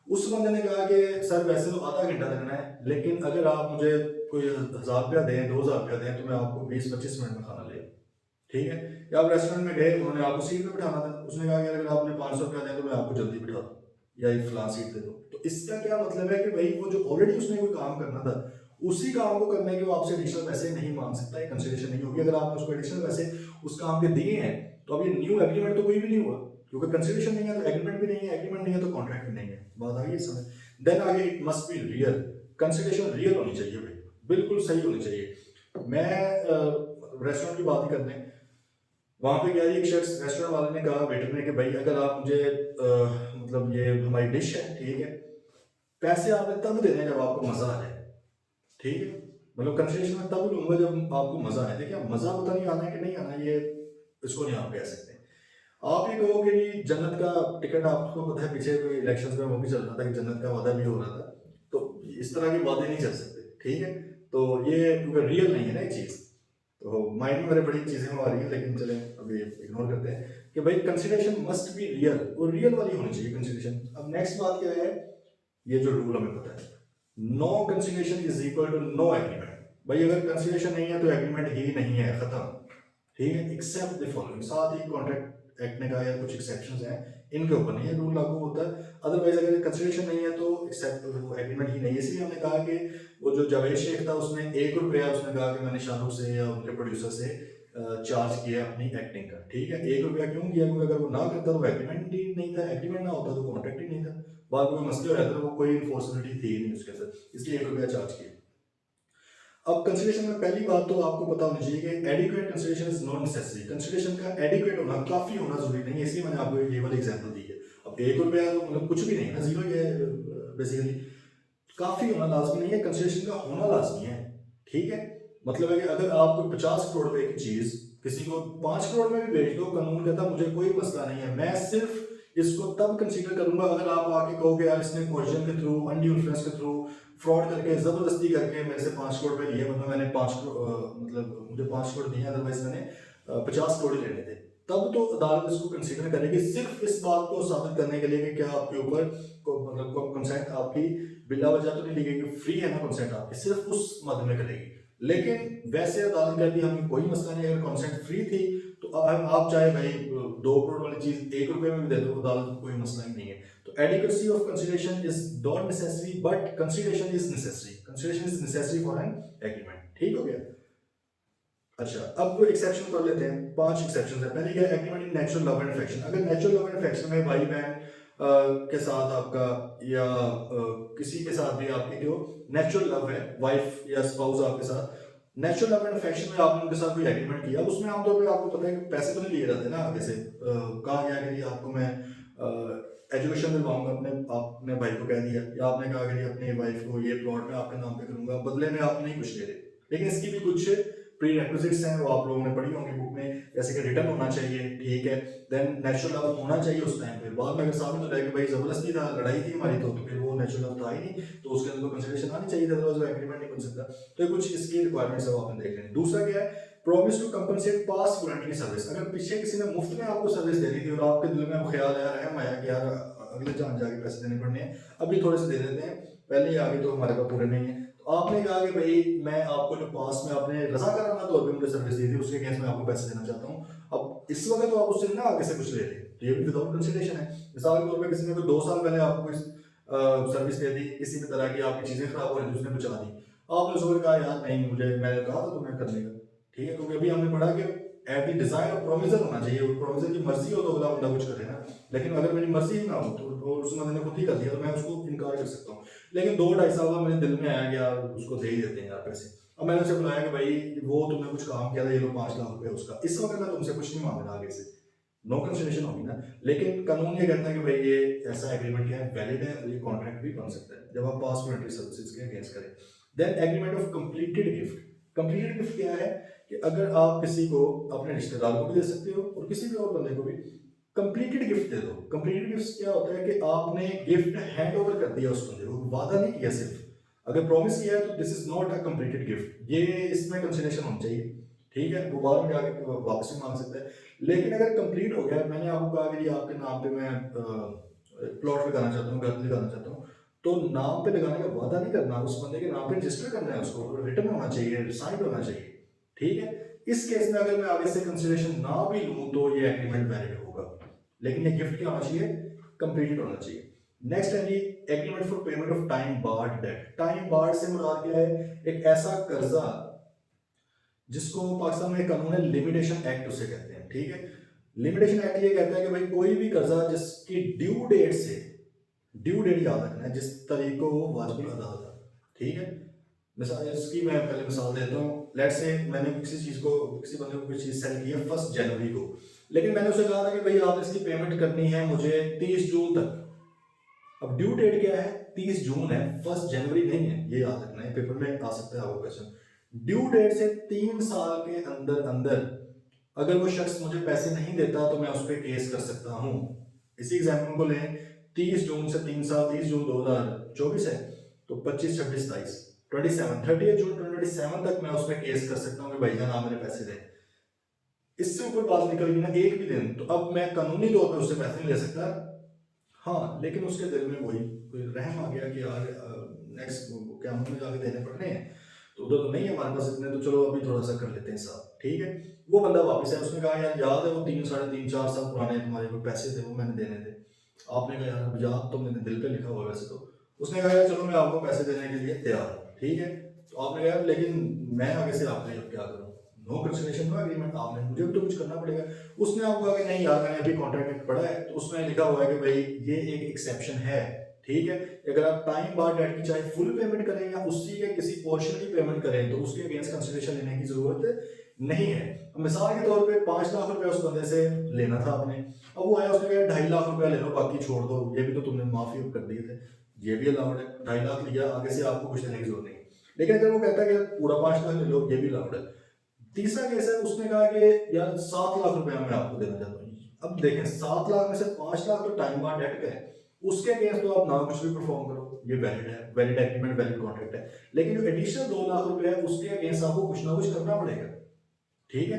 उस बंदे ने कहा कि सर वैसे तो आधा घंटा लगना है, लेकिन अगर आप मुझे कोई 1000 रुपया दें, 2000 रुपया दें, तो मैं आपको 20-25 मिनट में खाना ले, ठीक है। या आप रेस्टोरेंट में गए, उन्होंने आपको सीट पे बिठाना था, उसने कहा कि अगर आपने 500 रुपया दें तो मैं आपको जल्दी बिठा दूँ, या एक फलां सीट दे दो। तो इसका क्या मतलब है कि भाई वो जो ऑलरेडी उसने कोई काम करना था, उसी काम को करने के वो आपसे एडिशनल पैसे नहीं मांग सकता, कंसिडरेशन नहीं होगी। अगर आपने उसको एडिशनल पैसे उस काम के दिए हैं तो अब ये न्यू एग्रीमेंट तो कोई भी नहीं हुआ, क्योंकि कंसिडरेशन नहीं है तो एग्रीमेंट भी नहीं है, एग्रीमेंट नहीं है तो कॉन्ट्रैक्ट भी नहीं है। बात आ गई समझ? देन आगे it must be real. Consideration real होनी चाहिए भाई, बिल्कुल सही होनी चाहिए। मैं रेस्टोरेंट की बात ही करते हैं, वहां पे क्या है, एक शख्स रेस्टोरेंट वाले ने कहा वेटर ने कि भाई अगर आप मुझे मतलब ये हमारी डिश है, ठीक है, पैसे आपने तब देने जब आपको मजा आ जाए, ठीक है। मतलब कंसिडरेशन में तब लूंगा जब आपको मजा आए। देखिए मजा पता नहीं आना है कि नहीं आना, ये इसको नहीं आप कह सकते। आप ये कहोगे कि जन्नत का टिकट, आपको पता है पीछे इलेक्शंस में वो भी चल रहा था कि जन्नत का वादा भी हो रहा था, तो इस तरह के वादे नहीं चल सकते, ठीक है। तो ये क्योंकि रियल नहीं है ना ये चीज़, तो माइंड में मेरे बड़ी चीज़ें आ रही हैं, लेकिन चले अभी इग्नोर करते हैं कि भाई कंसिडरेशन मस्ट बी रियल, और रियल वाली होनी चाहिए कंसिडरेशन। अब नेक्स्ट बात क्या है, ये जो रूल हमें पता है, no consideration is equal to no agreement. भाई अगर कंसिडरेशन नहीं है तो एग्रीमेंट ही नहीं है, खत्म, ठीक है। एक्सेप्ट द फॉलोइंग, साथ ही कॉन्ट्रैक्ट एक्ट ने कहा यार कुछ एक्सेप्शंस हैं, इनके ऊपर नहीं है रूल लागू होता है। अदरवाइज अगर कंसिडरेशन नहीं है तो एक्सेप्ट एग्रीमेंट ही नहीं है। इसलिए हमने कहा कि वो जो जावेद शेख था उसने 1 रुपया उसने कहा कि मैंने शाहरुख से या उनके प्रोड्यूसर से चार्ज किया अपनी एक्टिंग का, ठीक है। 1 रुपया क्यों किया? क्योंकि अगर वो ना करता तो एग्रीमेंट ही नहीं था, एग्रीमेंट ना होता तो कॉन्ट्रैक्ट ही नहीं था, बाद में मसले हो जाते थे, वो कोई इन्फोर्सबिलिटी थी नहीं उसके अंदर, इसलिए 1 रुपया चार्ज किया। अब कंसिडरेशन में पहली बात तो आपको पता होनी चाहिए कि adequate consideration is not necessary. Consideration का एडिक्वेट होना, काफी होना जरूरी नहीं है, इसलिए मैंने आपको ये वाली एग्जांपल दी है। अब 1 रुपया तो मतलब कुछ भी नहीं है, जीरो ही है बेसिकली। काफी होना लाजमी नहीं है, कंसिडरेशन का होना लाजमी है, ठीक है। मतलब है कि अगर आप कोई 50 करोड़ रुपए की चीज किसी को 5 करोड़ में भी बेच दो, कानून कहता मुझे कोई मसला नहीं है, मैं सिर्फ इसको तब कंसीडर करूंगा अगर आप आके कहोगे यार इसने कोर्जन के थ्रू, अनड्यू इन्फ्लुएंस के थ्रू, फ्रॉड करके, जबरदस्ती करके मेरे से 5 करोड़ रुपए लिए, मतलब मैंने 5 करोड़ मतलब मुझे 5 करोड़ दिए, अदरवाइज मैंने 50 करोड़ ही लेने थे, तब तो अदालत इसको कंसीडर करेगी सिर्फ इस बात को साबित करने के लिए कि क्या आपके ऊपर मतलब कंसेंट आपकी बिला वजह तो नहीं ली गई, फ्री है ना कंसेंट आपकी, सिर्फ उस मद में करेगी। लेकिन वैसे अदालत कहती है हमें कोई मसला नहीं, अगर कंसेंट फ्री थी तो आप चाहे भाई 2 करोड़ वाली चीज 1 रुपये में भी दे दो, अदालत को कोई मसला ही नहीं है। तो adequacy of consideration is not necessary but consideration is necessary, consideration is necessary for an agreement. ठीक हो गया। अच्छा, अब एक्सेप्शन कर लेते हैं। 5 एक्सेप्शन है। पहले क्या, agreement in natural love and affection. अगर नेचुरल लव एंड अफेक्शन में भाई बहन के साथ आपका या किसी के साथ भी आपकी जो नेचुरल लव है, वाइफ या स्पाउस आपके साथ, नेचुरल लव एंड अफेक्शन में आपने उनके साथ कोई एग्रीमेंट किया, उसमें आमतौर पर आपको पता है कि पैसे तो नहीं लिए जाते ना आगे से। कहा गया कि आपको मैं एजुकेशन दिलवाऊंगा, आपने भाई को कह दिया, या आपने कहा कि अपनी वाइफ को ये प्लॉट में आपके नाम पे करूंगा, बदले में आप नहीं कुछ ले रहे। लेकिन इसकी भी कुछ प्री रेक्विजिट्स हैं, वो आप लोगों ने पढ़ी होंगी बुक में, जैसे कि रिटर्न होना चाहिए, ठीक है, देन नेचुरल लव होना चाहिए उस टाइम पे। बाद में अगर साबित हो जाए कि भाई जबरदस्ती था, लड़ाई थी हमारी, तो फिर वो नेचुरल लव था ही नहीं, तो उसके अंदर तो कंसिडरेशन आनी चाहिए, अदरवाइज वो एग्रीमेंट नहीं बन सकता। तो ये कुछ इसकी रिक्वायरमेंट्स है, वो आपने देख लेनी। दूसरा क्या है, promise to compensate past voluntary service. अगर पीछे किसी ने मुफ्त में आपको सर्विस दे दी थी और आपके दिल में ख्याल आया, रहम आया कि यार अगले जान जाके पैसे देने पड़ने हैं, अभी थोड़े से दे देते हैं, पहले ही आगे तो हमारे पास पूरे नहीं है, तो आपने कहा कि भाई मैं आपको जो पास में आपने रज़ाकाराना तौर पे मुझे सर्विस दी थी, उसके अगेंस्ट में आपको पैसे देना चाहता हूँ। अब इस वक्त तो आप उससे ना आगे से कुछ ले रहे, तो ये भी विदाउट कंसिडरेशन है। मिसाल के तौर पर किसी ने कोई 2 साल पहले आपको कोई सर्विस दे दी, किसी भी तरह की आपकी चीज़ें खराब हो रही थी, उसने बचा दी, आपने उसको कहा यार नहीं, मुझे मैंने कहा था तुम्हें करने का, ठीक है, क्योंकि अभी हमने पढ़ा कि at the desire of provision होना चाहिए, प्रोविजन की मर्जी हो तो अगला बंदा कुछ करे ना, लेकिन अगर मेरी मर्जी ही ना हो तो उस बंदे ने खुद ही कर दिया, तो मैं उसको इनकार कर सकता हूँ। लेकिन 2-2.5 साल बाद मेरे दिल में आया कि यार उसको दे ही देते हैं यार पैसे। अब मैंने उसे बुलाया कि भाई वो तुमने कुछ काम किया था, ये लो 5 लाख रुपए उसका, इस वक्त मैं तुमसे कुछ नहीं मांग रहा आगे से, नो कंसिडरेशन होगी ना। लेकिन कानून ये कहता है कि भाई ये ऐसा एग्रीमेंट है, वैलिड है, और ये कॉन्ट्रैक्ट भी बन सकता है जब आप पास वॉलंटरी सर्विसेज के अगेंस्ट करें। Then agreement of completed gift. Completed gift क्या है कि अगर आप किसी को, अपने रिश्तेदार को भी दे सकते हो और किसी भी और बंदे को भी कंप्लीटेड गिफ्ट दे दो। कंप्लीटेड गिफ्ट क्या होता है कि आपने गिफ्ट हैंड ओवर कर दिया उस बंदे को, वादा नहीं किया सिर्फ, अगर प्रॉमिस किया है तो this is not a completed gift, ये इसमें कंसिडरेशन होनी चाहिए, ठीक है, वो बाद में जाके वापस भी मांग सकता है। लेकिन अगर कंप्लीट हो गया, मैंने आपको कहा कि आपके नाम पे मैं प्लॉट लगाना चाहता हूँ, घर लगाना चाहता हूँ, तो नाम पे लगाने का वादा नहीं करना, उस बंदे के नाम पे रजिस्टर करना है, उसको रिटर्न होना चाहिए, साइन होना चाहिए, ठीक है। इस केस में अगर मैं आगे से कंसिडरेशन ना भी लूं तो ये एग्रीमेंट वैलिड होगा, लेकिन ये गिफ्ट क्या होना चाहिए, कंप्लीटेड होना चाहिए। नेक्स्ट है G agreement for payment of time barred debt. Time barred से मुराद क्या है, एक ऐसा कर्जा जिसको पाकिस्तान में कानून है लिमिटेशन एक्ट उसे कहते हैं, ठीक है। लिमिटेशन एक्ट ये कहता है कि भाई कोई भी कर्जा जिसकी ड्यू डेट से, ड्यू डेट याद रखना है, जिस तारीख को वो वाजिबुल अदा था, ठीक है। मिसाल इसकी मैं पहले मिसाल देता हूँ। लेट्स से मैंने किसी चीज़ को, किसी बंदे को कोई चीज़ सेल की है 1 जनवरी को, लेकिन मैंने उसे कहा था कि भाई आप इसकी पेमेंट करनी है मुझे 30 जून तक। अब ड्यू डेट क्या है, 30 जून है, 1 जनवरी नहीं है, ये याद रखना है, पेपर में आ सकता है आपको क्वेश्चन। ड्यू डेट से 3 साल के अंदर अंदर अगर वो शख्स मुझे पैसे नहीं देता तो मैं उस पर केस कर सकता हूँ। इसी एग्जाम्पल को लें, 30 जून से 3 साल, 30 जून 2024 है, तो 25, 26, 27, 30 जून 2027 तक मैं उस पर केस कर सकता हूँ कि भाईजान आप मेरे पैसे दें। इससे ऊपर बात निकल गई ना एक भी दिन, तो अब मैं कानूनी तौर पर उससे पैसे नहीं ले सकता। हाँ, लेकिन उसके दिल में वही कोई रहम आ गया कि यार नेक्स्ट क़यामत में जाके देने पड़ने हैं, तो उधर तो नहीं है हमारे पास इतने, तो चलो अभी थोड़ा सा कर लेते हैं साहब, ठीक है। वो बंदा वापस है, उसने कहा यार याद है वो 3, 3.5, 4 साल पुराने तुम्हारे कोई पैसे थे, वो मैंने देने थे। आपने कहा यार अब याद तो मैंने दिल पे लिखा हुआ वैसे तो। उसने कहा यार चलो मैं आपको पैसे देने के लिए तैयार हूँ, ठीक है। तो आपने कहा यार लेकिन मैं आगे से आपके लिए क्या करूँ, नो कंसिडरेशन, नो एग्रीमेंट, आपने मुझे भी तो कुछ करना पड़ेगा। उसने आपको कहा कि नहीं यार मैंने अभी कॉन्ट्रैक्ट में पढ़ा है, तो उसमें लिखा हुआ है कि भाई ये एक एक्सेप्शन है, ठीक है। अगर आप टाइम बार डेट की चाहे फुल पेमेंट करें या उसकी के किसी पोर्शन की पेमेंट करें, तो उसके अगेंस्ट कंसिडरेशन लेने की जरूरत नहीं है। मिसाल के तौर पे 5 लाख रुपए उस बंदे से लेना था आपने, अब वो आया उसने कहा 2.5 लाख रुपया ले लो बाकी छोड़ दो, ये भी तो तुमने माफी कर दिए थे, ये भी अलाउड है। 2.5 लाख लिया, आगे से आपको कुछ देने की जरूरत नहीं। लेकिन अगर वो कहता है कि पूरा 5 लाख ले लो, ये भी अलाउड है। तीसरा केस है, उसने कहा कि यार 7 लाख रुपया मैं आपको देना चाहता हूँ। अब देखें 7 लाख में से 5 लाख तो टाइम बार डेट का है, उसके अगेंस्ट तो आप ना कुछ भी परफॉर्म करो, ये वैलिड है, वैलिड एग्रीमेंट, वैलिड कॉन्ट्रैक्ट है। लेकिन जो एडिशनल 2 लाख रुपए है उसके अगेंस्ट आपको कुछ ना कुछ करना पड़ेगा, ठीक है,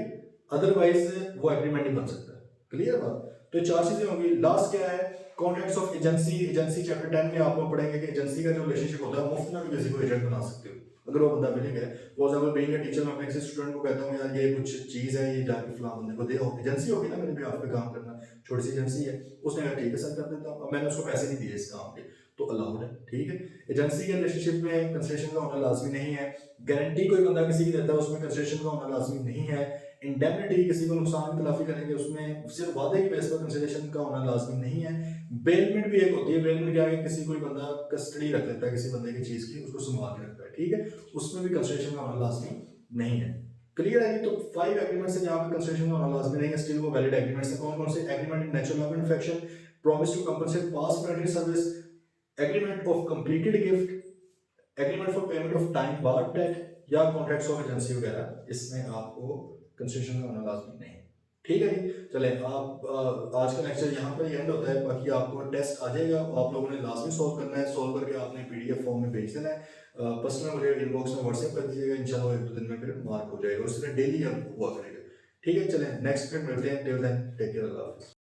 अदरवाइज वो एग्रीमेंट नहीं बन सकता। क्लियर बात। तो 4 चीजें होंगी। लास्ट क्या है, contracts of agency. Agency chapter 10 में आप लोग पढ़ेंगे कि एजेंसी का जो रिलेशनशिप होता है, मुफ्त में भी किसी को एजेंट बना सकते हो अगर वो बंदा विलिंग है। For example being a teacher मैं अपने किसी स्टूडेंट को कहता हूँ यार ये कुछ चीज़ है, ये जाके फलां बंदे को दे, एजेंसी होगी ना मेरे भी आप पे काम करना, छोटी सी एजेंसी है, उसने कहा ठीक है सर कर देता हूँ, अब मैंने उसको पैसे नहीं दिए इस काम के, तो अलाउड है, ठीक है। एजेंसी के रिलेशनशिप में कंसेशन का होना लाजमी नहीं है, गारंटी कोई बंदा किसी की देता है उसमें कंसेशन का होना लाजमी नहीं है, इंडेमनिटी किसी को नुकसान की तलाफी करेंगे उसमें सिर्फ वादे की बेस पर कंसेशन का होना लाजमी नहीं है। बेलमेंट भी एक होती है, बेलमेंट क्या है, किसी कोई बंदा कस्टडी रख लेता है किसी बंदे की चीज़ की, उसको संभाल के रखता है, ठीक है, उसमें भी कंसेशन का होना लाजमी नहीं है। क्लियर है? तो 5 एग्रीमेंट्स है जहाँ पे कंसेशन का होना लाजमी नहीं है, स्टिल वो वैलिड एग्रीमेंट्स है। कौन कौन से agreement? In natural love and affection, promise to compensate past monetary service, agreement of completed gift, agreement for payment of time barred debt, या कॉन्ट्रैक्ट्स ऑफ एजेंसी वगैरह, इसमें आपको कंसेशन का होना लाजमी नहीं है। ठीक है जी, चले आप आज का लेक्चर यहाँ पर ही एंड होता है। बाकी आपको टेस्ट आ जाएगा, आप लोगों ने लाजमी सॉल्व करना है, सॉल्व करके आपने पीडीएफ फॉर्म में भेज देना है, पर्सनल मुझे इनबॉक्स में व्हाट्सएप कर दीजिएगा, इंशाल्लाह 1-2 दिन में फिर मार्क हो जाएगा, और इसमें डेली हम हुआ करेगा। ठीक है, चलें नेक्स्ट फिर मिलते हैं, टिल देन टेक केयर, अल्लाह हाफिज़।